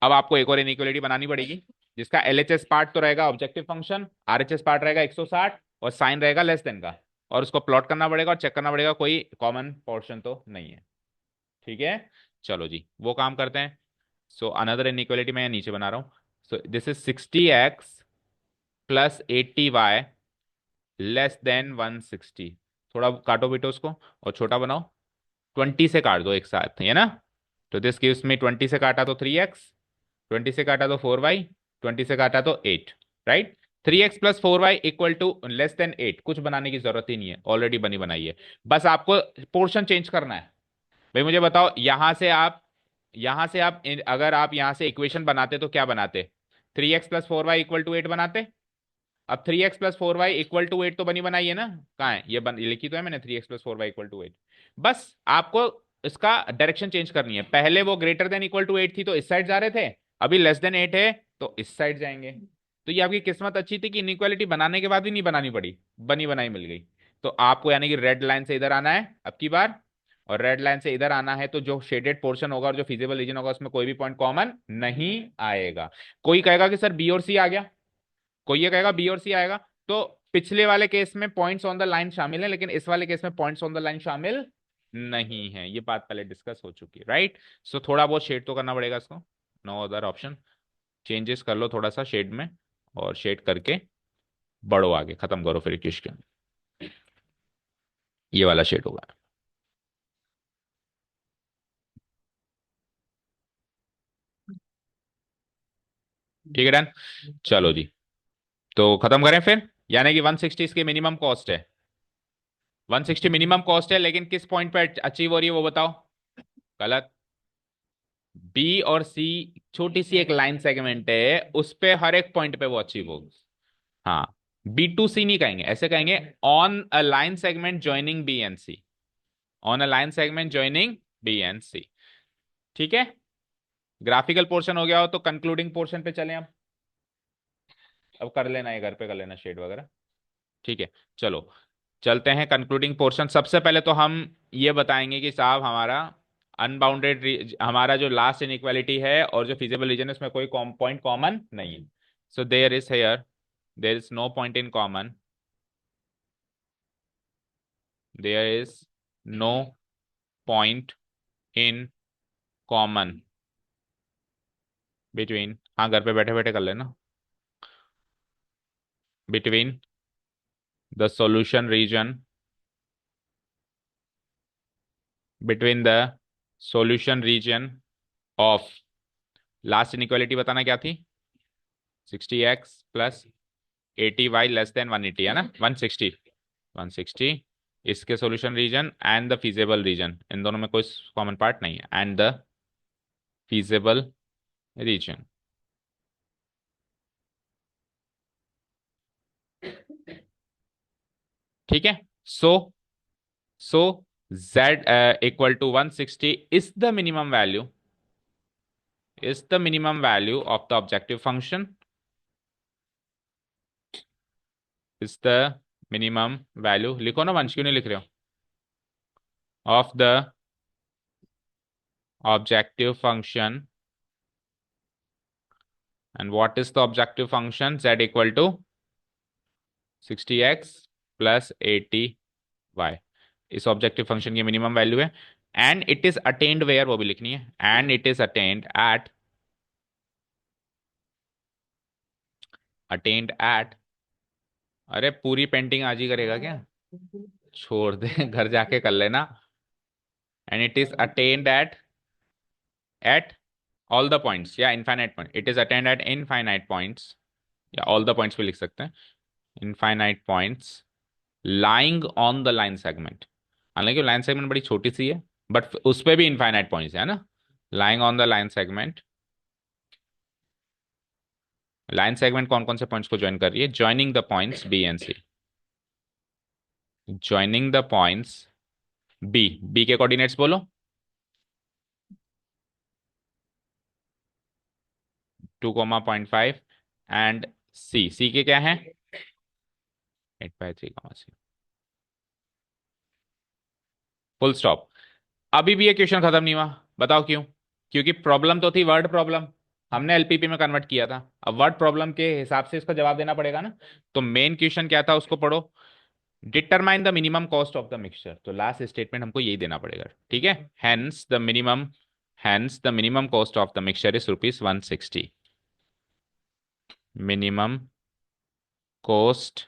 अब आपको एक और इनइक्वालिटी बनानी पड़ेगी, जिसका एलएचएस पार्ट तो रहेगा ऑब्जेक्टिव फंक्शन, आरएचएस पार्ट रहेगा 160, और साइन रहेगा लेस देन का। और उसको प्लॉट करना पड़ेगा और चेक करना पड़ेगा कोई कॉमन पोर्शन तो नहीं है। ठीक है, चलो जी वो काम करते हैं। सो अनदर इनइक्वालिटी मैं नीचे बना रहा हूं। So this is 60x plus 80y less than 160। थोड़ा काटो बेटो उसको और छोटा बनाओ। 20 से काट दो एक साथ, है ना? तो दिस गिव्स मी, 20 से काटा तो 3x, 20 से काटा तो 4y, 20 से काटा तो 8, right? 3x + 4y equal to less than 8। कुछ बनाने की जरूरत ही नहीं है, ऑलरेडी बनी बनाई है। बस आपको पोर्शन चेंज करना है। भाई मुझे बताओ, यहां से आप अगर आप यहां से इक्वेशन बनाते तो क्या बनाते? 3x + 4y इक्वल टू 8 बनाते। अब 3x + 4y इक्वल टू 8 तो बनी बनाई है ना? कहाँ है ये लिखी तो है मैंने, 3x + 4y इक्वल टू 8। बस आपको इसका डायरेक्शन चेंज करनी है। पहले वो ग्रेटर देन इक्वल टू 8 थी तो इस साइड जा रहे थे, अभी लेस देन 8 है तो इस साइड जाएंगे। तो ये आपकी किस्मत अच्छी थी कि इनइक्वालिटी बनाने के बाद भी नहीं बनानी पड़ी, बनी बनाई मिल गई। तो आपको यानी कि रेड लाइन से इधर आना है अब की बार, और रेड लाइन से इधर आना है। तो जो शेडेड पोर्शन होगा और जो फिजिबल रीजन होगा उसमें कोई भी पॉइंट कॉमन नहीं आएगा। कोई कहेगा कि सर बी और सी आ गया, कोई ये कहेगा बी और सी आएगा। तो पिछले वाले केस में पॉइंट्स ऑन द लाइन शामिल है, लेकिन इस वाले केस में पॉइंट्स ऑन द लाइन शामिल नहीं है। ये बात पहले डिस्कस हो चुकी है, राइट? सो थोड़ा बहुत शेड तो करना पड़ेगा इसको, नो अदर ऑप्शन। चेंजेस कर लो थोड़ा सा शेड में, और शेड करके बढ़ो आगे, खत्म करो फिर क्वेश्चन। ये वाला शेड होगा। ठीक है, डन। चलो जी, तो खत्म करें फिर। यानी कि 160 इसकी मिनिमम कॉस्ट है। 160 मिनिमम कॉस्ट है, लेकिन किस पॉइंट पे अचीव हो रही है वो बताओ। गलत। बी और सी छोटी सी एक लाइन सेगमेंट है, उस पे हर एक पॉइंट पे वो अचीव होगी। हाँ, B to C नहीं कहेंगे, ऐसे कहेंगे on a line segment joining B and C. On a line segment joining B and C. ठीक है, ग्राफिकल पोर्शन हो गया हो तो कंक्लूडिंग पोर्शन पे चलें अब कर लेना है, घर पे कर लेना शेड वगैरह। ठीक है, चलो चलते हैं कंक्लूडिंग पोर्शन। सबसे पहले तो हम ये बताएंगे कि साहब हमारा अनबाउंडेड, हमारा जो लास्ट इनइक्वालिटी है और जो फिजिबल रीजन है उसमें कोई पॉइंट कॉमन नहीं है। So there is here, there is no point in common, there is no point in common between, हाँ घर पे बैठे बैठे कर लेना, between the solution region, between the solution region of, last inequality बताना क्या थी? 60x + 80y लेस देन 180 है ना, 160, 160। इसके solution region and the feasible region, इन दोनों में कोई कॉमन पार्ट नहीं है, एंड द फीजेबल रीजन। ठीक है। So so z equal to 160 is the minimum value of the objective function, is the minimum value, लिखो ना वंश, क्यों नहीं लिख रहे हो, of the objective function. And what is the objective function? Z equal to 60x plus 80y, इस objective function की मिनिमम वैल्यू है। And it is attained where, वो भी लिखनी है, and it is attained at, अरे पूरी पेंटिंग आज ही करेगा क्या, छोड़ दे घर जाके कर लेना। And it is attained at all the points या infinite point, it is attained at infinite points, या ऑल द पॉइंट्स भी लिख सकते हैं, infinite points lying on the line segment. हालांकि लाइन सेगमेंट बड़ी छोटी सी है, बट उस पे भी इनफाइनाइट पॉइंट्स है ना। Lying on the line segment, line segment कौन कौन से पॉइंट्स को ज्वाइन कर रही है, joining the points B and C, joining the points B, B के कोऑर्डिनेट्स बोलो, 2,5 एंड सी, सी के क्या है 8/3, फुल स्टॉप। अभी भी ये क्वेश्चन खत्म नहीं हुआ, बताओ क्यों? क्योंकि प्रॉब्लम तो थी वर्ड प्रॉब्लम, हमने एलपीपी में कन्वर्ट किया था, अब वर्ड प्रॉब्लम के हिसाब से इसका जवाब देना पड़ेगा ना। तो मेन क्वेश्चन क्या था उसको पढ़ो, determine the minimum cost of the mixture, तो लास्ट स्टेटमेंट हमको यही देना पड़ेगा, ठीक है। Hence the minimum cost of the mixture is ₹160, minimum cost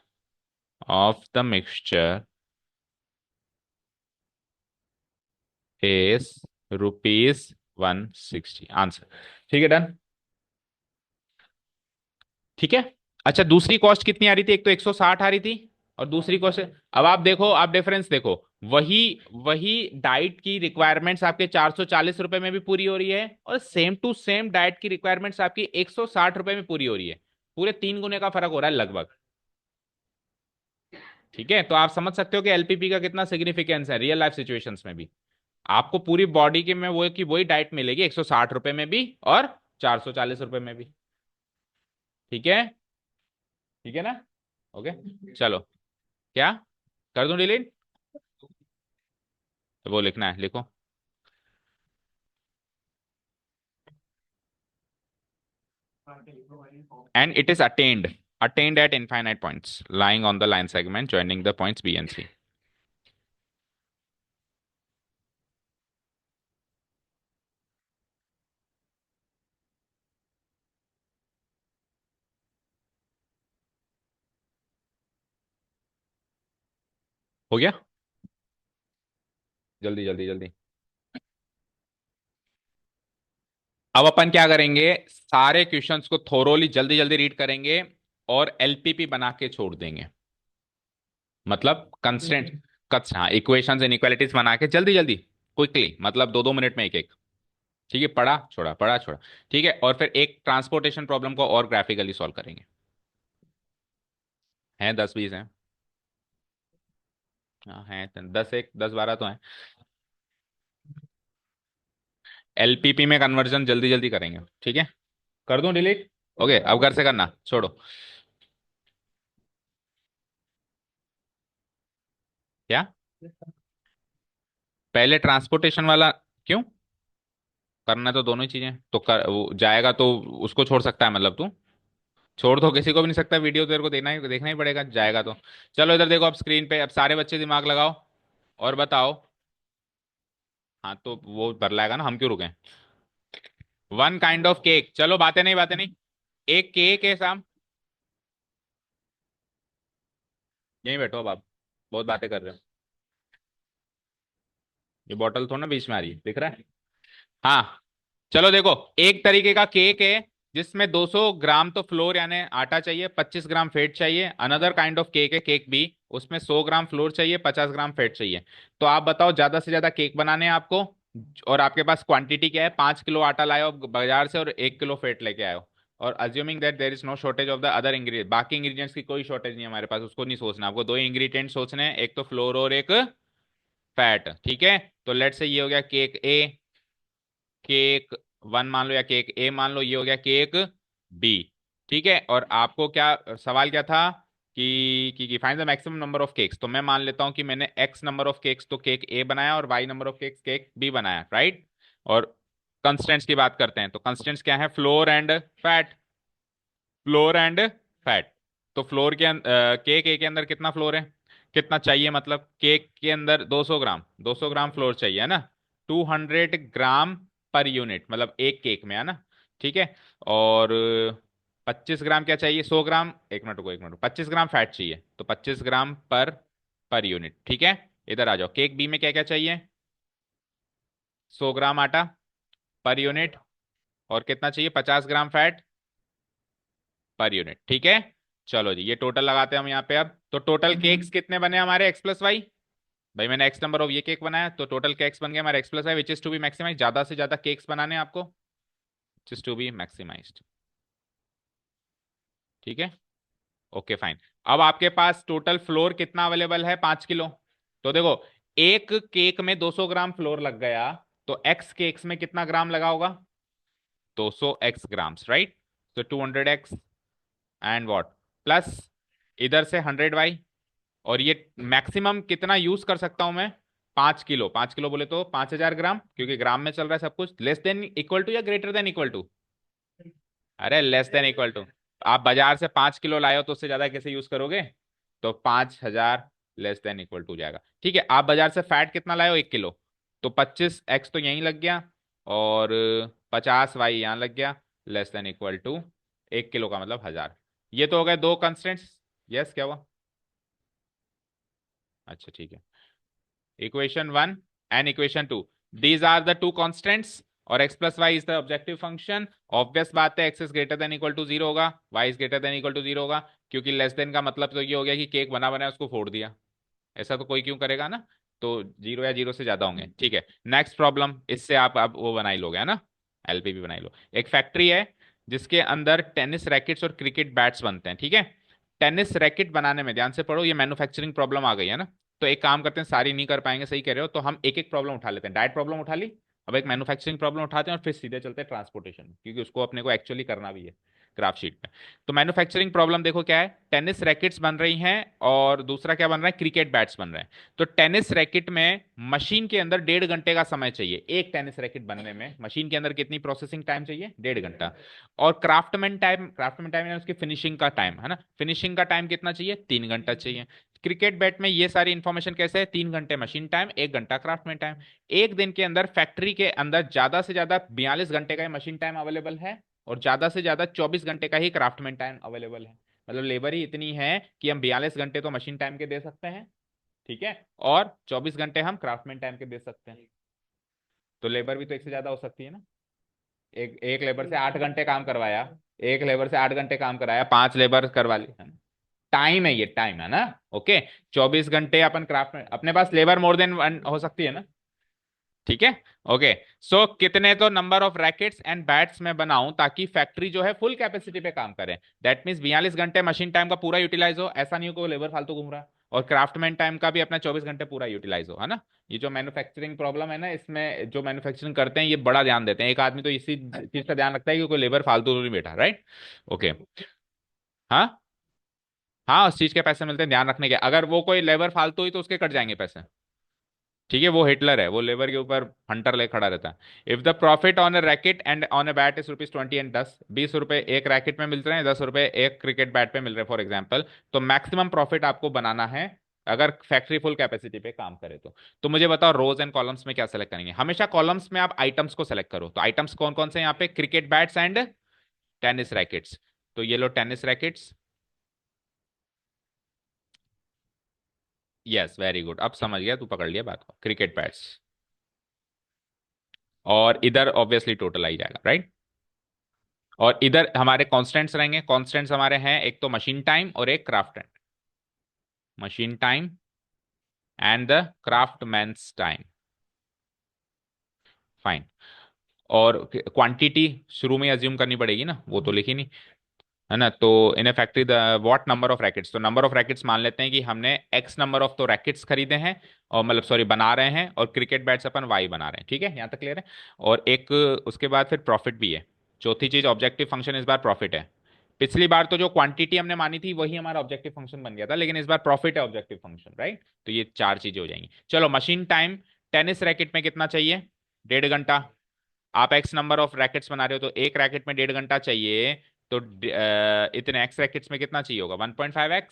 of the mixture is ₹160, answer. ठीक है, डन। ठीक है। अच्छा, दूसरी कॉस्ट कितनी आ रही थी, एक तो 160 आ रही थी, और दूसरी कॉस्ट, अब आप देखो, आप डिफरेंस देखो, वही वही डाइट की रिक्वायरमेंट्स आपके ₹440 में भी पूरी हो रही है, और सेम टू सेम डाइट की रिक्वायरमेंट्स आपकी ₹160 में पूरी हो रही है, पूरे 3 गुने का फर्क हो रहा है लगभग। ठीक है, तो आप समझ सकते हो कि एलपीपी का कितना सिग्निफिकेंस है रियल लाइफ सिचुएशंस में भी। आपको पूरी बॉडी के में वो की वही डाइट मिलेगी ₹160 में भी और ₹440 में भी। ठीक है, ठीक है ना। ओके, चलो, क्या कर दूं डिलीट, तो वो लिखना है, लिखो। And it is attained at infinite points lying on the line segment joining the points B and C. हो गया, जल्दी जल्दी जल्दी। अब अपन क्या करेंगे, सारे क्वेश्चंस को थोरोली जल्दी जल्दी रीड करेंगे और एलपीपी बना के छोड़ देंगे, मतलब कंस्टेंट कट्स, हाँ, इक्वेशंस इनइक्वालिटीज बना के जल्दी जल्दी, क्विकली, मतलब 2-2 मिनट में एक एक। ठीक है, पढ़ा छोड़ा पढ़ा छोड़ा। ठीक है, और फिर एक ट्रांसपोर्टेशन प्रॉब्लम को और ग्राफिकली सॉल्व करेंगे, हैं 10-20 हैं, हाँ हैं 10-12 तो हैं। एलपीपी में कन्वर्जन जल्दी जल्दी करेंगे, ठीक है। कर दूं डिलीट, ओके, अब घर से करना छोड़ो। क्या, पहले ट्रांसपोर्टेशन वाला, क्यों करना है तो दोनों ही चीजें तो कर, वो जाएगा तो उसको छोड़ सकता है, मतलब तू छोड़ तो किसी को भी नहीं सकता, वीडियो तेरे को देखना ही पड़ेगा जाएगा तो। चलो इधर देखो, अब स्क्रीन पे, अब सारे बच्चे दिमाग लगाओ और बताओ। हाँ, तो वो भर लाएगा ना, हम क्यों रुके। वन काइंड ऑफ केक, चलो बातें नहीं बातें नहीं, एक केक है साम, यहीं बैठो अब आप, बहुत बातें कर रहे हो। ये बॉटल थोड़ा ना बीच में आ रही है, दिख रहा है। हाँ, चलो देखो, एक तरीके का केक है जिसमें 200 ग्राम तो फ्लोर यानी आटा चाहिए, 25 ग्राम फेट चाहिए। अनदर काइंड ऑफ केक है केक बी, उसमें 100 ग्राम फ्लोर चाहिए, 50 ग्राम फेट चाहिए। तो आप बताओ, ज्यादा से ज्यादा केक बनाने हैं आपको, और आपके पास क्वांटिटी क्या है, 5 किलो आटा लाए हो बाजार से और 1 किलो फेट लेके आए हो, और assuming that there is no shortage of the other ingredient, बाकी इंग्रेडिएंट्स की कोई शॉर्टेज नहीं है हमारे पास, उसको नहीं सोचना आपको, दो इंग्रेडिएंट सोचने हैं, एक तो फ्लोर और एक फैट, ठीक है। तो लेट से ये हो गया केक ए, केक वन मान लो या केक ए मान लो, ये हो गया केक बी, ठीक है। और आपको क्या सवाल क्या था कि find the maximum number of cakes, तो मैं मान लेता हूं कि मैंने एक्स नंबर ऑफ केक्स तो केक ए बनाया और Y number of cakes cake B बनाया, राइट। और कंस्टेंट्स की बात करते हैं, तो कंस्टेंट्स क्या है, flour and fat, flour and fat. तो फ्लोर के केक ए के अंदर कितना फ्लोर है, कितना चाहिए, मतलब केक के अंदर 200 ग्राम, 200 ग्राम फ्लोर चाहिए, है ना। 200 ग्राम पर यूनिट, मतलब एक केक में, है ना, ठीक है। और 25 ग्राम क्या चाहिए, 100 ग्राम, एक मिनट को, एक मिनट, 25 ग्राम फैट चाहिए, तो 25 ग्राम पर पर यूनिट, ठीक है। इधर आ जाओ, केक बी में क्या क्या चाहिए, 100 ग्राम आटा पर यूनिट, और कितना चाहिए, 50 ग्राम फैट पर यूनिट, ठीक है। चलो जी, ये टोटल लगाते हैं हम यहाँ पे अब, तो टोटल केक्स कितने बने हमारे, एक्स प्लस वाई, भाई मैंने एक्स नंबर ऑफ ये केक बनाया, तो टोटल केक्स बन गए हमारे x plus y, which is to be maximize, ज्यादा से ज्यादा केक्स बनाने हैं आपको, which is to be maximized, ठीक है। Okay fine. अब आपके पास टोटल फ्लोर कितना अवेलेबल है, 5 किलो। तो देखो, एक केक में 200 ग्राम फ्लोर लग गया, तो एक्स केक्स में कितना ग्राम लगा होगा, 200 एक्स ग्राम्स, राइट। तो 200 एक्स एंड व्हाट, प्लस इधर से 100 वाई, और ये मैक्सिमम कितना यूज कर सकता हूं मैं, 5 किलो, 5 किलो बोले तो 5000 ग्राम, क्योंकि ग्राम में चल रहा है सब कुछ, लेस देन इक्वल टू या ग्रेटर देन इक्वल टू, अरे लेस देन इक्वल टू। आप बाजार से 5 किलो लाए हो तो उससे ज्यादा कैसे यूज करोगे, तो 5,000 लेस देन इक्वल टू जाएगा, ठीक है। आप बाजार से फैट कितना लाए हो, 1 किलो, तो 25 एक्स तो यहीं लग गया, और 50 वाई यहाँ लग गया, less than equal to 1 kilo का मतलब 1000। ये तो हो गए दो कंस्टेंट्स। यस, क्या हुआ, अच्छा ठीक है। Equation one and equation two, these are the two constants, और x प्लस y is the objective function. Obvious बात है, x is greater than equal to zero होगा, y is greater than equal to zero होगा, क्योंकि less then का मतलब तो ये हो गया कि केक बना बनाया उसको फोड़ दिया, ऐसा तो कोई क्यों करेगा ना, तो जीरो या जीरो से ज्यादा होंगे, ठीक है। नेक्स्ट प्रॉब्लम, इससे आप अब वो बना ही लोगे, है ना, एलपीबी बना ही लो। एक फैक्ट्री है जिसके अंदर टेनिस रैकेट्स और क्रिकेट बैट्स बनते हैं, ठीक है। टेनिस रैकेट बनाने में, ध्यान से पढ़ो, ये मैन्युफैक्चरिंग प्रॉब्लम आ गई है ना, तो एक काम करते हैं, सारी नहीं कर पाएंगे, सही कह रहे हो, तो हम एक एक प्रॉब्लम उठा लेते हैं, डायरेक्ट प्रॉब्लम उठा ली, अब एक मैन्युफैक्चरिंग प्रॉब्लम उठाते हैं, और फिर सीधे चलते हैं ट्रांसपोर्टेशन में, क्योंकि उसको अपने को एक्चुअली करना भी है ग्राफ शीट में। तो मैन्युफैक्चरिंग प्रॉब्लम देखो क्या है, टेनिस रैकेट्स बन रही हैं, और दूसरा क्या बन रहा है, क्रिकेट बैट्स बन रहे हैं। तो टेनिस रैकेट में मशीन के अंदर 1.5 घंटे का समय चाहिए, एक टेनिस रैकेट बनने में मशीन के अंदर कितनी प्रोसेसिंग टाइम चाहिए, 1.5 घंटा। और क्राफ्टमैन टाइम यानी उसकी फिनिशिंग का टाइम, है ना, फिनिशिंग का टाइम कितना चाहिए, 3 घंटा चाहिए। क्रिकेट बैट में ये सारी इंफॉर्मेशन कैसे है, 3 घंटे मशीन टाइम, 1 घंटा क्राफ्टमैन टाइम। एक दिन के अंदर फैक्ट्री के अंदर ज्यादा से ज्यादा 42 घंटे का ही मशीन टाइम अवेलेबल है, और ज्यादा से ज्यादा 24 घंटे का ही क्राफ्टमैन टाइम अवेलेबल है। मतलब लेबर ही इतनी है कि हम 42 घंटे तो मशीन टाइम के दे सकते हैं, ठीक है, और 24 घंटे हम क्राफ्टमैन टाइम के दे सकते हैं। तो लेबर भी तो एक से ज्यादा हो सकती है ना, एक एक लेबर से 8 घंटे काम करवाया, एक लेबर से 8 घंटे काम कराया, 5 लेबर करवा ली, है ना, टाइम है, ये टाइम है ना। ओके, 24 घंटे अपन क्राफ्ट में, अपने पास लेबर मोर देन वन हो सकती है ना, ठीक है। ओके, सो कितने तो number of rackets and bats में बनाऊं ताकि फैक्ट्री जो है फुल कैपेसिटी पे काम करे, दैट मीन्स 42 घंटे मशीन टाइम का पूरा यूटिलाइज हो, ऐसा नहीं हो कि लेबर फालतू घूम रहा है, और क्राफ्टमैन टाइम का भी अपना 24 घंटे पूरा यूटिलाइज हो, है ना। ये जो मैन्युफैक्चरिंग प्रॉब्लम है ना, इसमें जो मैन्युफैक्चरिंग करते हैं ये बड़ा ध्यान देते हैं, एक आदमी तो इसी चीज का ध्यान रखता है कि कोई लेबर फालतू तो नहीं बैठा, राइट। ओके, हाँ, हाँ, उस चीज के पैसे मिलते हैं ध्यान रखने के, अगर वो कोई लेबर फालतू हुई तो उसके कट जाएंगे पैसे, ठीक है, वो हिटलर है, वो लेबर के ऊपर हंटर ले खड़ा रहता है। If the profit on A racket and on a bat is rupees 20 and 10, 20 रुपए एक रैकेट में मिल रहे हैं, 10 रुपए एक क्रिकेट बैट पे मिल रहे हैं फॉर एग्जाम्पल, तो मैक्सिमम प्रॉफिट आपको बनाना है अगर फैक्ट्री फुल कैपेसिटी पे काम करे तो मुझे बताओ रोज एंड कॉलम्स में क्या सेलेक्ट करेंगे, हमेशा कॉलम्स में आप आइटम्स को सेलेक्ट करो, तो आइटम्स कौन कौन से यहाँ पे, cricket bats and tennis rackets, तो ये लो tennis rackets, yes very good, अब समझ गया, तू पकड़ लिया बात को, क्रिकेट बैट्स, और इधर ऑब्वियसली टोटल आ ही जाएगा, राइट। और इधर हमारे कॉन्स्टेंट्स रहेंगे, कॉन्स्टेंट्स हमारे हैं एक तो मशीन टाइम और एक craft time, machine time and the craftsman's time, fine. और क्वांटिटी शुरू में अज्यूम करनी पड़ेगी ना, वो तो लिखी नहीं, है ना। तो in factory the what number of rackets, तो नंबर ऑफ रैकेट्स मान लेते हैं कि हमने एक्स नंबर ऑफ तो रैकेट्स खरीदे हैं, और मतलब सॉरी बना रहे हैं, और क्रिकेट बैट्स अपन वाई बना रहे हैं, ठीक है, यहाँ तक क्लियर है। और एक उसके बाद फिर प्रॉफिट भी है। चौथी चीज ऑब्जेक्टिव फंक्शन, इस बार प्रॉफिट है। पिछली बार तो जो क्वांटिटी हमने मानी थी वही हमारा ऑब्जेक्टिव फंक्शन बन गया था, लेकिन इस बार प्रॉफिट है ऑब्जेक्टिव फंक्शन, राइट। तो ये चार चीजें हो जाएंगी। चलो मशीन टाइम, टेनिस रैकेट में कितना चाहिए? 1.5 घंटा। आप एक्स नंबर ऑफ रैकेट्स बना रहे हो तो एक रैकेट में 1.5 घंटा चाहिए, तो इतने एक्स रैकेट्स में कितना चाहिए होगा? 1.5x,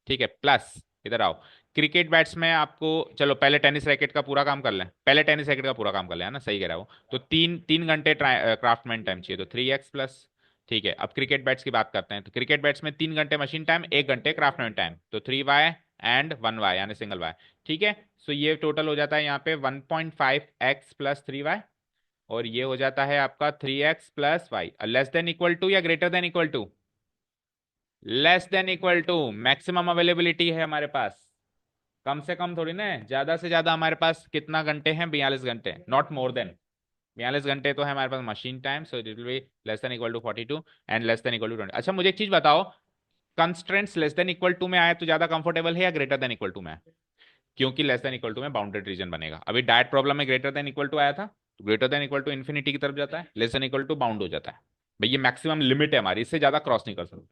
ठीक है। प्लस इधर आओ, क्रिकेट बैट्स में आपको, चलो पहले टेनिस रैकेट का पूरा काम कर लें, पहले टेनिस रैकेट का पूरा काम कर लें, है ना, सही कह रहा हूँ। तो 3 3 घंटे क्राफ्टमैन टाइम चाहिए, तो 3x प्लस, ठीक है। अब क्रिकेट बैट्स की बात करते हैं, तो क्रिकेट बैट्स में 3 घंटे मशीन टाइम, 1 घंटे क्राफ्टमैन टाइम, तो 3y एंड 1y यानी सिंगल y, ठीक है। सो ये टोटल हो जाता है यहाँ पे 1.5x प्लस 3y, और ये हो जाता है आपका 3x plus y, less than equal to या greater than equal to? Less than equal to. Maximum availability है हमारे पास, कम से कम थोड़ी ना है, ज्यादा से ज्यादा हमारे पास कितना घंटे हैं? 42 घंटे, नॉट मोर देन 42 घंटे तो है हमारे पास machine time, so it will be less than equal to 42 and less than equal to 20। अच्छा मुझे एक चीज बताओ, constraints less than equal to में आया तो ज्यादा कंफर्टेबल है या ग्रेटर देन इक्वल टू में है? क्योंकि लेस देन इक्वल टू में बाउंडेड रीजन बनेगा। अभी डायट प्रॉब्लम में ग्रेटर देन इक्वल टू आया था, तो greater than equal to infinity की तरफ जाता है, less than equal to bound हो जाता है। भाई ये मैक्सिमम लिमिट है हमारी, इससे ज्यादा क्रॉस नहीं कर सकते।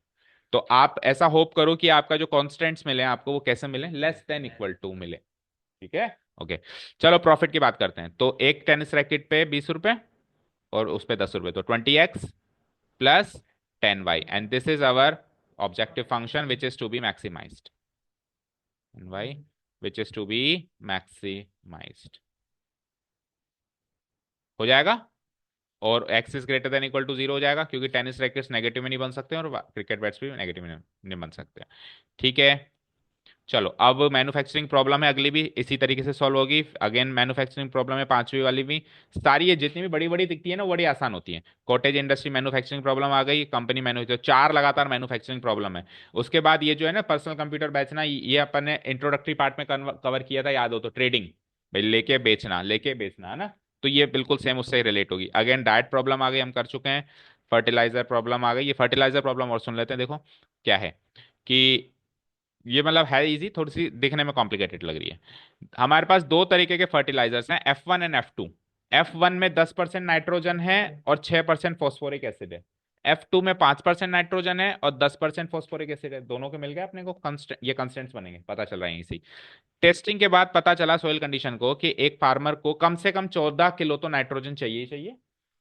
तो आप ऐसा होप करो कि आपका जो कॉन्स्टेंट्स मिले आपको वो कैसे मिले? लेस देन इक्वल टू मिले, ठीक है। ओके, चलो प्रॉफिट की बात करते हैं। तो एक टेनिस रैकेट पे 20 रुपए और उस पे 10 रुपए, तो 20x plus 10y, and this is our objective function which is to be maximized, y which is to be maximized, हो जाएगा। और x is greater than equal to 0 हो जाएगा, क्योंकि टेनिस रैकेट्स नेगेटिव में नहीं बन सकते और क्रिकेट बैट्स भी नेगेटिव में नहीं बन सकते, ठीक है। चलो अब मैन्युफैक्चरिंग प्रॉब्लम है, अगली भी इसी तरीके से सॉल्व होगी। अगेन मैन्युफैक्चरिंग प्रॉब्लम है, पांचवी वाली भी। सारी ये जितनी भी बड़ी बड़ी दिखती है ना, वो बड़ी आसान होती है। कॉटेज इंडस्ट्री मैन्युफैक्चरिंग प्रॉब्लम आ गई, कंपनी मैन्युफैक्चर, चार लगातार मैन्युफैक्चरिंग प्रॉब्लम है। उसके बाद ये जो है ना पर्सनल कंप्यूटर बेचना, ये अपन ने इंट्रोडक्टरी पार्ट में कवर किया था, याद हो तो, ट्रेडिंग, भाई लेके बेचना, है ना। तो ये बिल्कुल सेम उससे रिलेट होगी। अगेन डाइट प्रॉब्लम आ गई, हम कर चुके हैं। फर्टिलाइजर प्रॉब्लम आ गई, ये फर्टिलाइजर प्रॉब्लम और सुन लेते हैं, देखो क्या है कि ये मतलब है इजी, थोड़ी सी दिखने में कॉम्प्लिकेटेड लग रही है। हमारे पास दो तरीके के फर्टिलाइजर्स हैं, F1 एंड F2। F1 में 10% नाइट्रोजन है और 6% फॉस्फोरिक एसिड है। F2 में 5% नाइट्रोजन है और 10% फॉस्फोरिक एसिड है। दोनों के मिल गए अपने को कंस्टेंट, ये कंस्टेंट्स बनेंगे, पता चल रहा है इसी। टेस्टिंग के बाद पता चला सोइल कंडीशन को कि एक फार्मर को कम से कम 14 किलो तो नाइट्रोजन चाहिए ही चाहिए,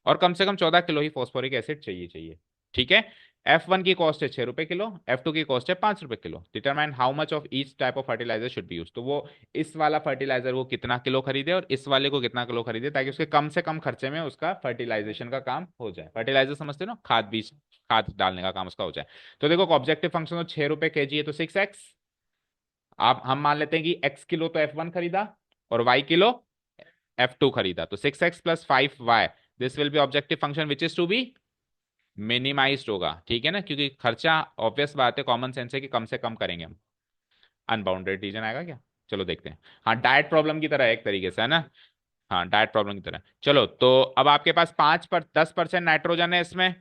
और कम से कम 14 किलो ही फॉस्फोरिक एसिड चाहिए चाहिए, ठीक है। F1 की कॉस्ट है 6 रुपए किलो, F2 की कॉस्ट है 5 रुपए kilo. Determine how much of each type of fertilizer should be use, तो वो इस वाला फर्टिलाइजर वो कितना किलो खरीदे और इस वाले को कितना किलो खरीदे, ताकि उसके कम से कम खर्चे में उसका फर्टिलाइजेशन का काम हो जाए। फर्टिलाइजर समझते हो ना, खाद बीज, खाद डालने का काम उसका हो जाए। तो देखो ऑब्जेक्टिव फंक्शन तो 6 रुपए kg है, तो 6x। आप हम मान लेते हैं कि x किलो तो F1 खरीदा और y किलो F2 खरीदा, तो 6x plus 5y, this will be objective function which is to be minimized होगा, ठीक है ना, क्योंकि खर्चा ऑब्वियस बात है, कॉमन सेंस है कि कम से कम करेंगे हम। अनबाउंडेड रीजन आएगा क्या? चलो देखते हैं। हाँ डाइट प्रॉब्लम की तरह है एक तरीके से, है ना। हाँ डाइट प्रॉब्लम की तरह। चलो तो अब आपके पास 10% नाइट्रोजन है इसमें,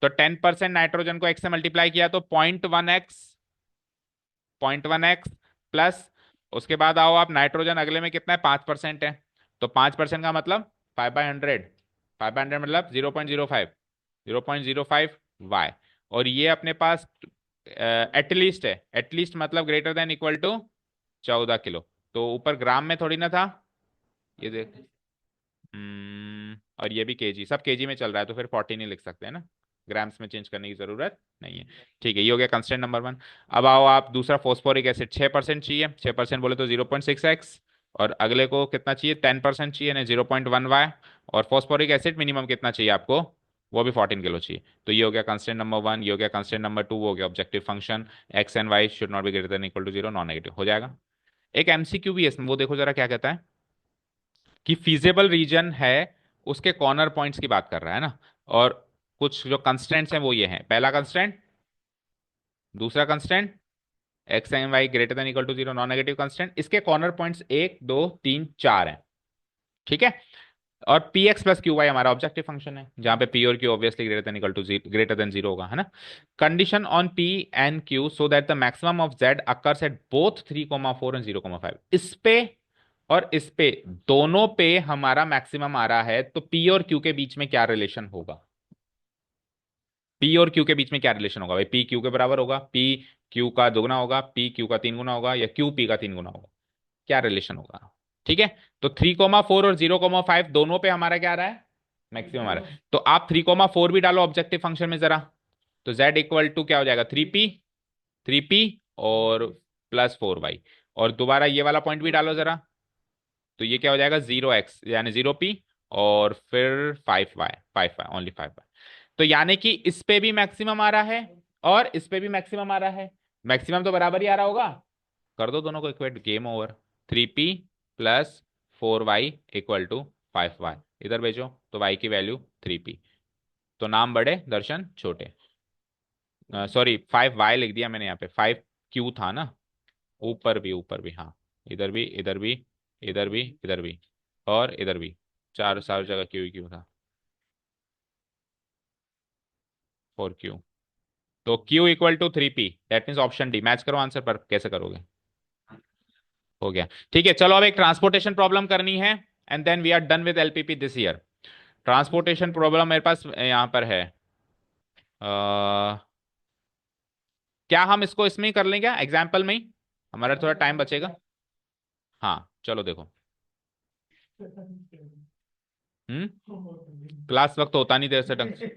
तो 10% नाइट्रोजन को x से मल्टीप्लाई किया तो 0.1x प्लस, उसके बाद आओ आप, नाइट्रोजन अगले में कितना है? 5% है, तो 5% का मतलब 5/100, 5/100 मतलब 0.05, 0.05 y। और ये अपने पास एटलीस्ट है, एटलीस्ट मतलब greater than equal to 14 kilo, तो ऊपर ग्राम में थोड़ी ना था, ये देख। और ये भी केजी, सब केजी में चल रहा है, तो फिर 40 नहीं लिख सकते हैं ना, ग्राम्स में चेंज करने की जरूरत नहीं है, ठीक है। ये हो गया कंस्टेंट नंबर 1। अब आओ आप दूसरा, फॉस्फोरिक एसिड 6% चाहिए, 6% बोले तो 0.6x, और अगले को कितना चाहिए? 10% चाहिए ना, 0.1y। और फॉस्फोरिक एसिड मिनिमम कितना चाहिए आपको? वो भी 14 किलो चाहिए। तो ये हो गया कंस्टेंट नंबर 1, ये हो गया कंस्टेंट नंबर 2, वो हो गया objective function, x and y should not be greater than equal to 0, non negative, हो जाएगा। एक एमसीक्यू भी है इसमें, वो देखो जरा क्या कहता है कि फीजेबल रीजन है, उसके कॉर्नर पॉइंट्स की बात कर रहा है ना। और कुछ जो कंस्टेंट्स हैं वो ये हैं, पहला कंस्टेंट, दूसरा constant, x and y greater than equal to 0, non negative constant, इसके कॉर्नर पॉइंट्स 1 2 3 4 हैं, ठीक है। और p x plus q y हमारा ऑब्जेक्टिव फंक्शन है, जहां पे पी और q obviously greater than zero होगा, है ना। Condition on p and q so that the maximum of z occurs at both 3,4 and 0,5। इस पे और इस पे दोनों पे हमारा मैक्सिमम आ रहा है, तो पी और क्यू के बीच में क्या रिलेशन होगा? पी और क्यू के बीच में क्या रिलेशन होगा भाई? पी क्यू के बराबर होगा, पी क्यू का दोगुना होगा, पी क्यू का तीन गुना होगा, या क्यू पी का तीन गुना होगा? क्या रिलेशन होगा? ठीक है। तो 3,4 और 0,5 दोनों पे हमारा क्या आ रहा है? मैक्सिमम आ रहा है। तो आप 3,4 भी डालो ऑब्जेक्टिव फंक्शन में जरा, तो z इक्वल टू क्या हो जाएगा? 3p, 3p और प्लस 4y। और दोबारा ये वाला पॉइंट भी डालो जरा, तो ये क्या हो जाएगा? 0x यानी 0p, और फिर 5y, 5y ओनली 5y। तो यानी कि इस पे भी मैक्सिमम आ रहा है और इस पे भी मैक्सिमम आ रहा है। मैक्सिमम तो बराबर ही आ रहा होगा। कर दो दोनों को equate, game over. 3p plus 4y equal to 5y, इधर भेजो तो y की वैल्यू 3p। तो नाम बड़े दर्शन छोटे, सॉरी 5y लिख दिया मैंने यहाँ पे, 5q था ना। ऊपर भी हाँ, इधर भी, इधर भी, इधर भी, इधर भी, और इधर भी, चार सार जगह क्यू ही क्यू था। 4q। तो q equal to 3p, that means option D. Match करो आंसर पर, कैसे करोगे? हो गया। ठीक है, चलो अब एक ट्रांसपोर्टेशन प्रॉब्लम करनी है, and then we are done with LPP this year. Transportation problem मेरे पास यहाँ पर है। क्या हम इसको इसमें ही कर लें क्या, एग्जाम्पल में ही? हमारा थोड़ा टाइम बचेगा। हाँ चलो देखो। हम्म। क्लास वक्त होता नहीं देर से ढंग से।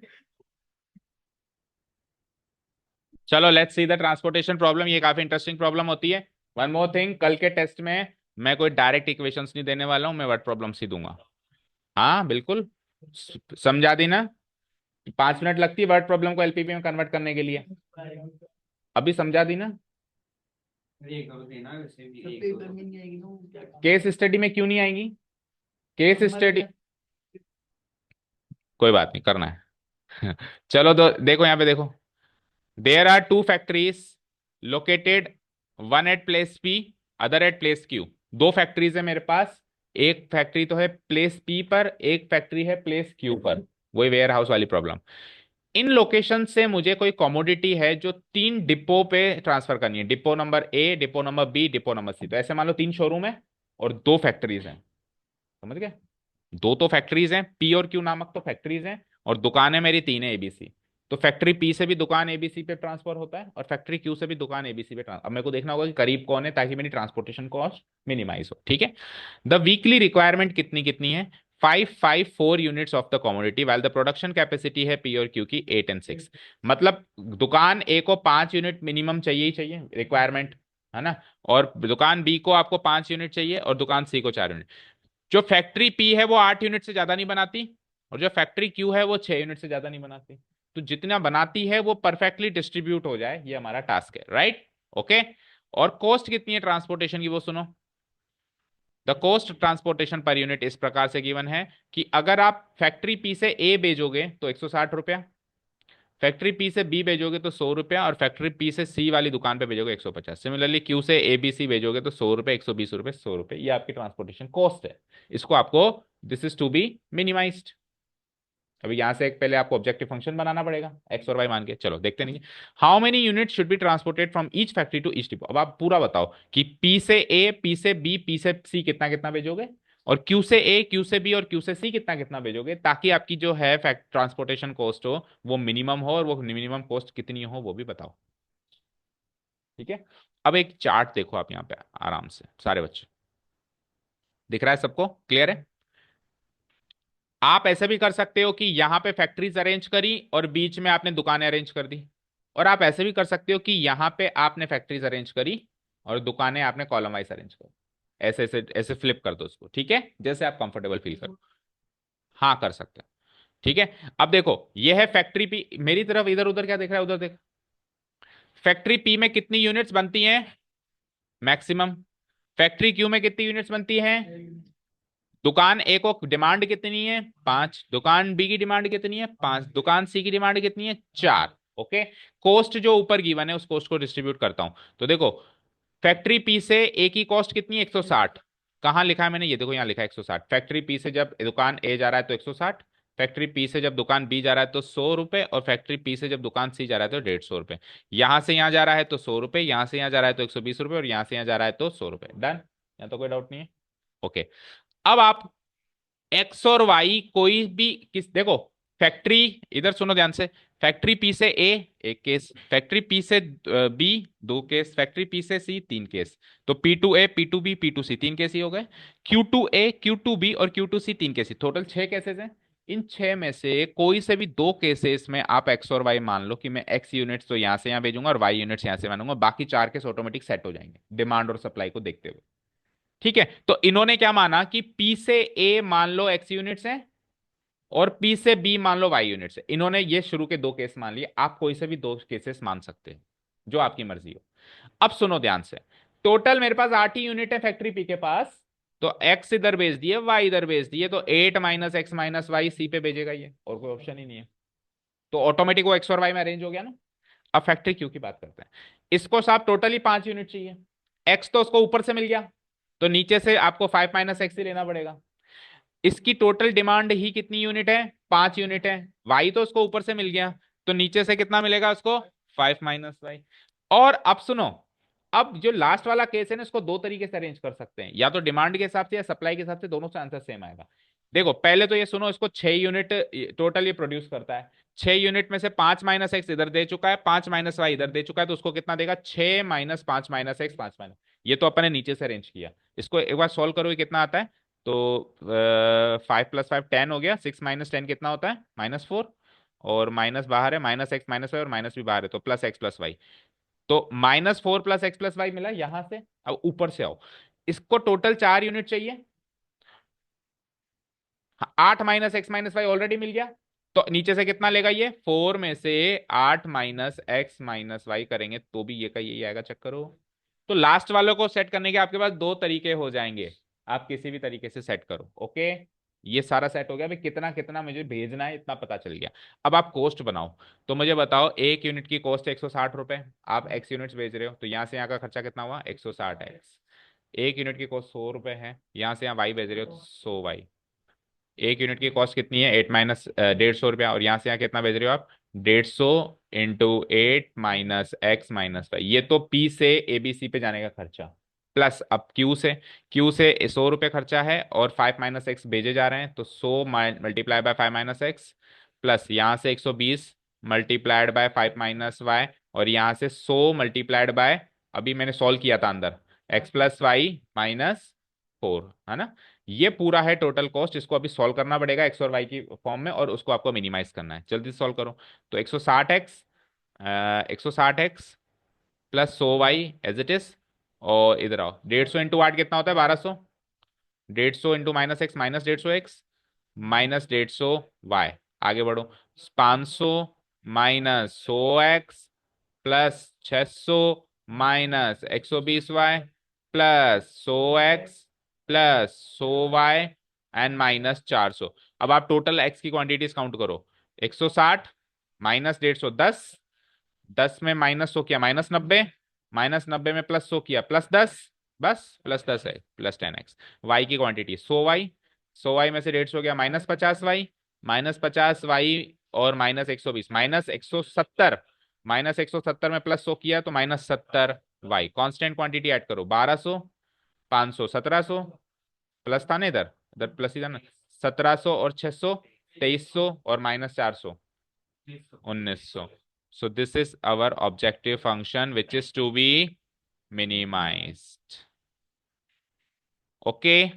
चलो let's see the transportation problem, ये काफी इंटरेस्टिंग प्रॉब्लम होती है। वन मोर थिंग, कल के टेस्ट में मैं कोई डायरेक्ट इक्वेशंस नहीं देने वाला हूं, मैं वर्ड प्रॉब्लम्स ही दूंगा। हाँ बिल्कुल। समझा दी ना? 5 मिनट लगती है वर्ड प्रॉब्लम को एलपीपी में कन्वर्ट करने के लिए। अभी समझा दी ना? केस स्टडी में क्यों नहीं आएंगी? केस स्टडी, कोई बात नहीं, करना है। चलो तो देखो यहाँ पे देखो, there are two factories located, one at place p, other at place q. दो फैक्ट्रीज है मेरे पास, एक फैक्ट्री तो है प्लेस पी पर, एक फैक्ट्री है प्लेस क्यू पर। वही वेयर हाउस वाली प्रॉब्लम। इन लोकेशन से मुझे कोई कमोडिटी है जो तीन डिपो पे ट्रांसफर करनी है, depot number A, depot number B, depot number C. तो ऐसे मान लो तीन शोरूम है और दो फैक्ट्रीज हैं। समझ गए? दो तो फैक्ट्रीज हैं, पी और क्यू नामक तो फैक्ट्रीज हैं, और दुकानें मेरी तीन है एबीसी। तो फैक्ट्री पी से भी दुकान एबीसी पे ट्रांसफर होता है, और फैक्ट्री क्यू से भी दुकान एबीसी पे ट्रांसफर। अब मेरे को देखना होगा कि करीब कौन है, ताकि मेरी ट्रांसपोर्टेशन कॉस्ट मिनिमाइज हो। ठीक है। द वीकली रिक्वायरमेंट कितनी कितनी है? 554 units of the commodity, while the production capacity है पी और क्यू की 8 एंड 6। मतलब दुकान ए को 5 यूनिट मिनिमम चाहिए ही चाहिए, रिक्वायरमेंट, है ना। और दुकान बी को आपको 5 यूनिट चाहिए, और दुकान सी को 4 यूनिट। जो फैक्ट्री पी है वो 8 यूनिट से ज्यादा नहीं बनाती, और जो फैक्ट्री क्यू है वो 6 यूनिट से ज्यादा नहीं बनाती। तो जितना बनाती है वो परफेक्टली डिस्ट्रीब्यूट हो जाए, ये हमारा टास्क है, राइट? ओके। और कॉस्ट कितनी है ट्रांसपोर्टेशन की वो सुनो। The cost transportation per unit इस प्रकार से गिवन है कि अगर आप फैक्ट्री पी से ए भेजोगे तो 160 रुपया, फैक्ट्री पी से बी भेजोगे तो 100 रुपया, और फैक्ट्री पी से सी वाली दुकान पे भेजोगे 150। सिमिलरली क्यू से ए बी सी भेजोगे तो 100 रुपये, 120 रुपये, 100 रुपये। ये आपकी ट्रांसपोर्टेशन कॉस्ट है। इसको आपको, this is to be minimized. अभी यहां से एक पहले आपको ऑब्जेक्टिव फंक्शन बनाना पड़ेगा, एक्स और वाई मान के। चलो देखते नहीं। How many unit should be transported from each factory to each depot. अब आप पूरा बताओ कि पी से ए, पी से बी, पी से सी कितना कितना भेजोगे, और क्यू से ए, क्यू से बी और क्यू से सी कितना कितना भेजोगे, ताकि आपकी जो है फैक्ट ट्रांसपोर्टेशन कॉस्ट हो वो मिनिमम हो, और वो मिनिमम कॉस्ट कितनी हो वो भी बताओ। ठीक है। अब एक चार्ट देखो आप यहाँ पे आराम से सारे बच्चे, दिख रहा है सबको? क्लियर है? आप ऐसे भी कर सकते हो कि यहां पे फैक्ट्रीज अरेंज करी और बीच में आपने दुकानें अरेंज कर दी, और आप ऐसे भी कर सकते हो कि यहां पे आपने फैक्ट्रीज अरेंज करी और दुकानें आपने कॉलम वाइज अरेंज करी। ऐसे ऐसे ऐसे फ्लिप कर दो उसको, ठीक है, जैसे आप कंफर्टेबल फील करो। हाँ कर सकते हो। ठीक है। अब देखो ये है फैक्ट्री पी, मेरी तरफ इधर उधर क्या देख रहा है, उधर देख। फैक्ट्री पी में कितनी यूनिट्स बनती हैं? मैक्सिमम। फैक्ट्री क्यू में कितनी यूनिट्स बनती हैं? दुकान ए को डिमांड कितनी है? 5। दुकान बी की डिमांड कितनी है? 5। दुकान सी की डिमांड कितनी है? 4। ओके। कॉस्ट जो ऊपर गिवन है उस कॉस्ट को डिस्ट्रीब्यूट करता हूं। तो देखो, फैक्ट्री पी से ए की कॉस्ट कितनी है? 160। कहाँ लिखा है मैंने, ये देखो यहाँ लिखा है 160। फैक्ट्री पी से जब दुकान ए जा रहा है तो 160, फैक्ट्री पी से जब दुकान बी जा रहा है तो 100 रुपए, और फैक्ट्री पी से जब दुकान सी जा रहा है तो 150 रुपए। यहां से यहाँ जा रहा है तो 100 रुपए, यहां से यहाँ जा रहा है तो 120 रुपए, और यहां से यहाँ जा रहा है तो 100 रुपए। डन, यहाँ तो कोई डाउट नहीं है। ओके, अब आप एक्स और वाई कोई भी किस, देखो फैक्ट्री, इधर सुनो ध्यान से, फैक्ट्री पी से ए एक केस, फैक्ट्री पी से बी दो केस, फैक्ट्री पी से सी तीन केस। तो P to A, P to B, P to C तीन केस ही हो गए। Q to A, Q to B और क्यू टू सी तीन केस, टोटल 6 केसेस हैं। इन 6 में से कोई से भी 2 केसेस में आप एक्स और वाई मान लो कि मैं एक्स यूनिट्स तो यहां से यहां भेजूंगा और वाई यूनिट्स यहां से मानूंगा, बाकी 4 केस ऑटोमेटिक सेट हो जाएंगे डिमांड और सप्लाई को देखते हुए। ठीक है, तो इन्होंने क्या माना कि P से A मान लो X यूनिट्स है, और P से B मान लो Y यूनिट्स है। इन्होंने ये शुरू के 2 केस मान लिए, आप कोई से भी 2 केसेस मान सकते हैं, जो आपकी मर्जी हो। अब सुनो ध्यान से, टोटल मेरे पास 8 ही यूनिट है फैक्ट्री P के पास, तो X इधर भेज दिए, Y इधर भेज दिए, तो 8 minus x minus y C पे भेजेगा ये, और कोई ऑप्शन ही नहीं है। तो ऑटोमेटिक वो एक्स और वाई में अरेंज हो गया ना। अब फैक्ट्री क्यू की बात करते हैं। इसको साहब टोटली 5 यूनिट चाहिए, एक्स तो उसको ऊपर से मिल गया, तो नीचे से आपको 5 - एक्स ही लेना पड़ेगा। इसकी टोटल डिमांड ही कितनी यूनिट है, 5 यूनिट है। वाई तो उसको ऊपर से मिल गया, तो नीचे से कितना मिलेगा उसको, 5 - वाई। और अब सुनो, अब जो लास्ट वाला केस है ना, इसको 2 तरीके से अरेंज कर सकते हैं, या तो डिमांड के हिसाब से या सप्लाई के हिसाब से, दोनों से आंसर सेम आएगा। देखो पहले तो ये सुनो, इसको 6 यूनिट टोटल ये प्रोड्यूस करता है, 6 यूनिट में से 5 - एक्स इधर दे चुका है, 5 - वाई इधर दे चुका है, तो उसको कितना देगा, 6 - 5 - एक्स 5 - ये तो अपन ने नीचे से अरेंज किया। इसको एक बार सॉल्व करो, ये कितना आता है, तो 5 + 5 10 हो गया, 6 - 10 कितना होता है, -4, और माइनस बाहर है, -x - y, और माइनस भी बाहर है, तो +x + y। तो -4 + x + y मिला यहां से। अब ऊपर से आओ, इसको टोटल 4 यूनिट चाहिए, 8 - x - y ऑलरेडी मिल गया, तो नीचे से कितना लेगा ये, 4 में से 8 - x - y करेंगे तो भी ये का यही आएगा, चेक करो। तो लास्ट वालों को सेट करने के आपके पास 2 तरीके हो जाएंगे, आप किसी भी तरीके से सेट करो। ओके, ये सारा सेट हो गया भाई, कितना कितना मुझे भेजना है इतना पता चल गया। अब आप कॉस्ट बनाओ, तो मुझे बताओ, एक यूनिट की कॉस्ट 160 रुपए, आप एक्स यूनिट्स भेज रहे हो, तो यहां से यहाँ का खर्चा कितना हुआ, 160 एक्स। एक यूनिट की कॉस्ट 100 रुपए है, यहां से यहाँ वाई भेज रहे हो तो 100 वाई। एक यूनिट की कॉस्ट कितनी है, 8 - 150 रुपया, और यहाँ से यहाँ कितना भेज रहे हो आप, 150 इंटू 8 - x - y, ये तो पी से ABC पे जाने का खर्चा, प्लस अब क्यू से 100 रुपये खर्चा है, और 5 - x भेजे जा रहे हैं, तो 100 × 5 - x, प्लस यहाँ से 120 × 5 - y, और यहाँ से 100 × अभी मैंने सॉल्व किया था अंदर, x + y - 4, है ना। ये पूरा है टोटल कॉस्ट, इसको अभी सॉल्व करना पड़ेगा एक्स और वाई की फॉर्म में, और उसको आपको मिनिमाइज करना है, जल्दी से सॉल्व करो। तो 160 x plus 100 y as it is, और इधर आओ, 150 × 8 कितना होता है, 1200, 150 इंटू -x -150 एक्स -150 वाई। आगे बढ़ो, 500 -100 x plus 600 -120 y plus 100 x plus 100 y and -400। अब आप टोटल एक्स की क्वांटिटीज काउंट करो, 160 -150 10, 10 में -100 किया -90, -90 में +100 किया +10, बस +10 है, +10 एक्स। वाई की क्वांटिटी 100 वाई, 100 वाई में से 150 गया -50 वाई, -50 वाई और -120 -170, -170 में +100 किया तो -70 वाई। कांस्टेंट क्वांटिटी ऐड करो, 1200, 500, 1700, प्लस था ना इधर, इधर प्लस ही था ना, 1700 और 600, 2300, और -400, 1900। So this is our objective function which is to be minimized. Okay,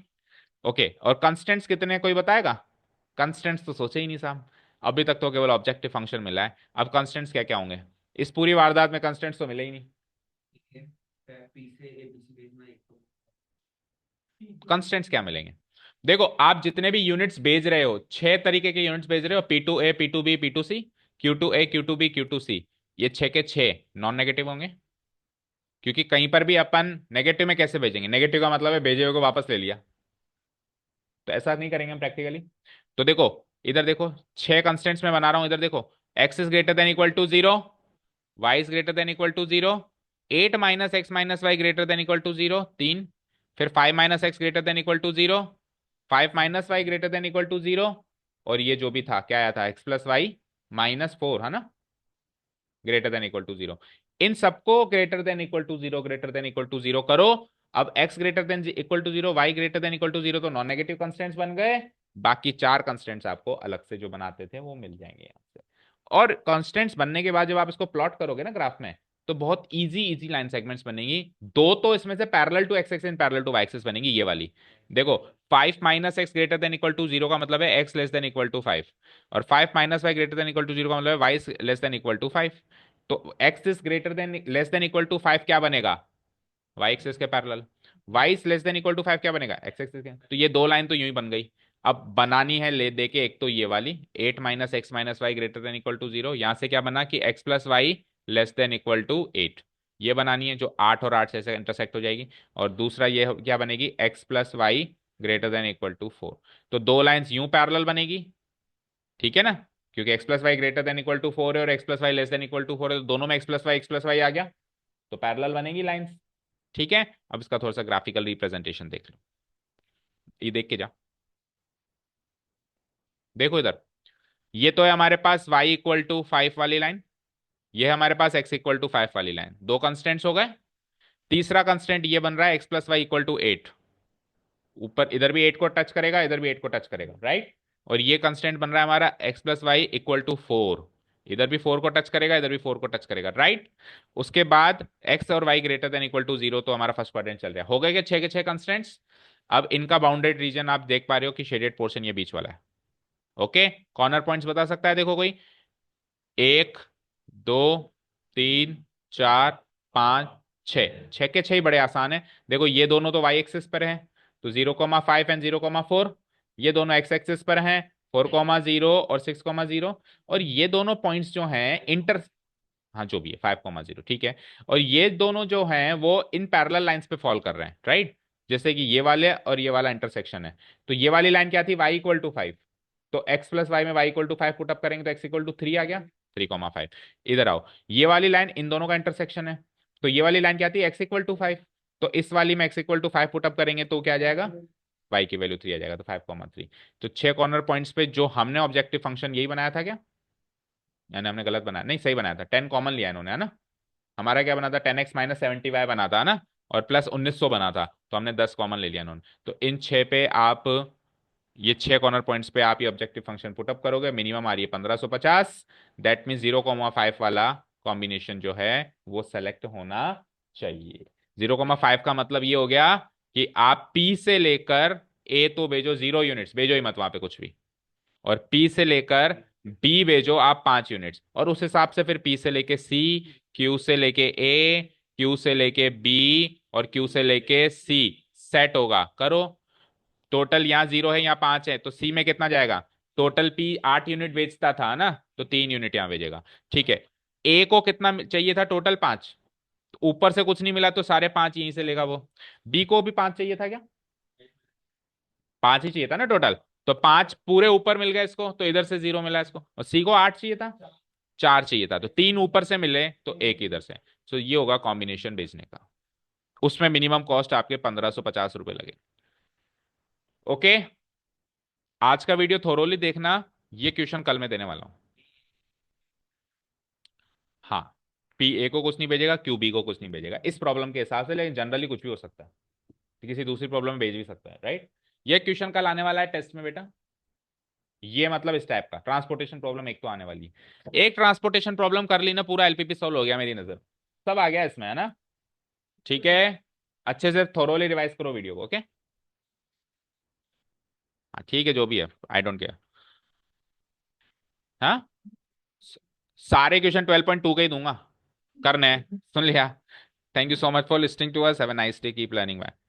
okay, और कंस्टेंट्स कितने कोई बताएगा, कंस्टेंट्स तो सोचे ही नहीं साहब, अभी तक तो केवल ऑब्जेक्टिव फंक्शन मिला है। अब कंस्टेंट्स क्या क्या होंगे, इस पूरी वारदात में कंस्टेंट्स तो मिले ही नहीं। कंस्टेंट्स क्या मिलेंगे, देखो आप जितने भी यूनिट्स भेज रहे हो, 6 तरीके के यूनिट्स भेज रहे हो, P2A P2B P2C, Q2A Q2B Q2C, ये 6 के 6 नॉन नेगेटिव होंगे, क्योंकि कहीं पर भी अपन नेगेटिव में कैसे भेजेंगे, नेगेटिव का मतलब है भेजे हुए को वापस ले लिया, तो ऐसा नहीं करेंगे हम प्रैक्टिकली। तो देखो इधर देखो, 6 कंस्टेंट्स में बना रहा हूं, इधर देखो, x is greater than equal to 0, y is greater than equal to 0, 8 - x - y greater than equal to 0 3, फिर 5 - x greater than equal to 0, 5 - y greater than equal to 0, और ये जो भी था क्या आया था, x + y - 4, है ना, ग्रेटर देन इक्वल टू 0। इन सबको greater than equal to 0, greater than equal to 0 करो। अब x greater than equal to 0, y greater than equal to 0, तो नॉन नेगेटिव कंस्टेंट्स बन गए। बाकी 4 कंस्टेंट्स आपको अलग से जो बनाते थे वो मिल जाएंगे यहाँ से। और कांस्टेंट्स बनने के बाद जब आप इसको प्लॉट करोगे ना ग्राफ में, तो बहुत इजी इजी लाइन सेगमेंट्स बनेंगी। दो तो इसमें से parallel to x axis and parallel to y axis बनेगी, ये वाली। देखो, 5 - x greater than equal to 0 का मतलब है x less than equal to 5, और 5 - y greater than equal to 0 का मतलब है y less than equal to 5। तो x is greater than less than equal to 5 क्या बनेगा, y एक्सिस के पैरेलल। y is less than equal to 5 क्या बनेगा, x एक्सिस के। तो ये दो लाइन तो यूं ही बन गई। अब बनानी है ले देके, एक तो ये वाली 8 - x - y greater than equal to 0, यहां से क्या बना कि x + y less than equal to 8, ये बनानी है जो 8 और 8 से इंटरसेक्ट हो जाएगी। और दूसरा ये क्या बनेगी, x + y greater than equal to 4। तो दो लाइंस यूं पैरेलल बनेगी, ठीक है ना, क्योंकि x + y greater than equal to 4 है और x + y less than equal to 4 है, तो दोनों में x + y आ गया, तो पैरेलल बनेगी लाइंस। ठीक है, अब इसका थोड़ा सा ग्राफिकल रिप्रेजेंटेशन देख लो, ये देख के जा। देखो इधर, ये तो है हमारे पास y इक्वल टू 5 वाली लाइन, ये है हमारे पास x इक्वल टू 5 वाली लाइन, दो कंस्टेंट्स हो गए। तीसरा कंस्टेंट ये बन रहा है x + y इक्वल टू 8, ऊपर इधर भी 8 को टच करेगा, इधर भी 8 को टच करेगा, राइट। और ये कंस्टेंट बन रहा है हमारा x + y इक्वल टू 4, इधर भी 4 को टच करेगा, इधर भी 4 को टच करेगा, राइट। उसके बाद x और y greater than equal to 0, तो हमारा फर्स्ट क्वाड्रेंट चल रहा है। हो गए क्या 6 के 6 कंस्टेंट्स। अब इनका बाउंडेड रीजन आप देख पा रहे हो कि शेडेड पोर्शन ये बीच वाला है। ओके, कॉर्नर पॉइंट्स बता सकता है, देखो कोई, 1 2 3 4 5 6, 6 के 6 ही बड़े आसान है। देखो ये दोनों तो वाई एक्सिस पर हैं, तो 0,5 एंड 0,4, ये दोनों एक्स एक्सिस पर हैं, 4,0 और 6,0। और ये दोनों पॉइंट्स जो हैं इंटर, हाँ जो भी है 5,0, ठीक है। और ये दोनों जो हैं वो इन पैरेलल लाइंस पे फॉल कर रहे हैं, राइट। जैसे कि ये वाले और ये वाला इंटरसेक्शन है, तो ये वाली लाइन क्या थी, y इक्वल टू 5, तो x + y में y इक्वल टू 5 पुटअप करेंगे तो x इक्वल टू 3 आ गया, 3,5। इधर आओ, ये वाली लाइन इन दोनों का इंटरसेक्शन है, तो ये वाली लाइन क्या थी, x इक्वल टू 5, तो इस वाली में x इक्वल टू 5 पुटअप करेंगे तो क्या आ जाएगा, y की वैल्यू 3 आ जाएगा, तो 5,3। तो 6 कॉर्नर पॉइंट्स पे जो हमने ऑब्जेक्टिव फंक्शन यही बनाया था क्या, यानी हमने गलत बनाया, नहीं सही बनाया था, 10 कॉमन लिया इन्होंने, है ना। हमारा क्या बना था, 10x - 70y बना था ना, और प्लस 1900 बना था, तो हमने 10 कॉमन ले लिया इन्होंने। तो इन 6 पे आप, ये 6 कॉर्नर पॉइंट्स पे आप ये ऑब्जेक्टिव फंक्शन पुटअप करोगे, मिनिमम आ रही है 1550। दैट मीन 0,5 वाला कॉम्बिनेशन जो है वो सेलेक्ट होना चाहिए। 0,5 का मतलब ये हो गया कि आप P से लेकर A तो भेजो 0 यूनिट्स, भेजो ही मत वहां पे कुछ भी, और P से लेकर B भेजो आप 5 यूनिट्स, और उस हिसाब से फिर P से लेके C, Q से लेके A, Q से लेके B, और Q से लेके C सेट होगा, करो। टोटल यहाँ 0 है, यहाँ 5 है, तो सी में कितना जाएगा, टोटल पी 8 यूनिट बेचता था ना, तो 3 यूनिट यहाँ भेजेगा, ठीक है। ए को कितना चाहिए था, टोटल 5, ऊपर से कुछ नहीं मिला तो सारे 5 यहीं से लेगा वो। बी को भी 5 चाहिए था क्या, 5 ही चाहिए था ना टोटल, तो 5 पूरे ऊपर मिल गए इसको, तो इधर से 0 मिला इसको। और सी को 8 चाहिए था, 4 चाहिए था, तो 3 ऊपर से मिले तो एक इधर से। तो ये होगा कॉम्बिनेशन बेचने का, उसमें मिनिमम कॉस्ट आपके 1550 रुपए लगे। ओके, आज का वीडियो थोरोली देखना, ये क्वेश्चन कल मैं देने वाला हूं। हाँ, पी ए को कुछ नहीं भेजेगा, क्यू बी को कुछ नहीं भेजेगा इस प्रॉब्लम के हिसाब से, लेकिन जनरली कुछ भी हो सकता है, किसी दूसरी प्रॉब्लम में भेज भी सकता है, राइट। ये क्वेश्चन कल आने वाला है टेस्ट में बेटा, ये मतलब इस टाइप का ट्रांसपोर्टेशन प्रॉब्लम एक तो आने वाली है। एक ट्रांसपोर्टेशन प्रॉब्लम कर ली ना, पूरा एलपीपी सॉल्व हो गया मेरी नजर, सब आ गया इसमें, है ना। ठीक है, अच्छे से थोरोली रिवाइज करो वीडियो को, ओके। हाँ ठीक है, जो भी है, आई डोंट केयर। हाँ, सारे क्वेश्चन 12.2 के ही दूंगा, करने हैं, सुन लिया। Thank you so much for listening to us, have a nice day, keep learning.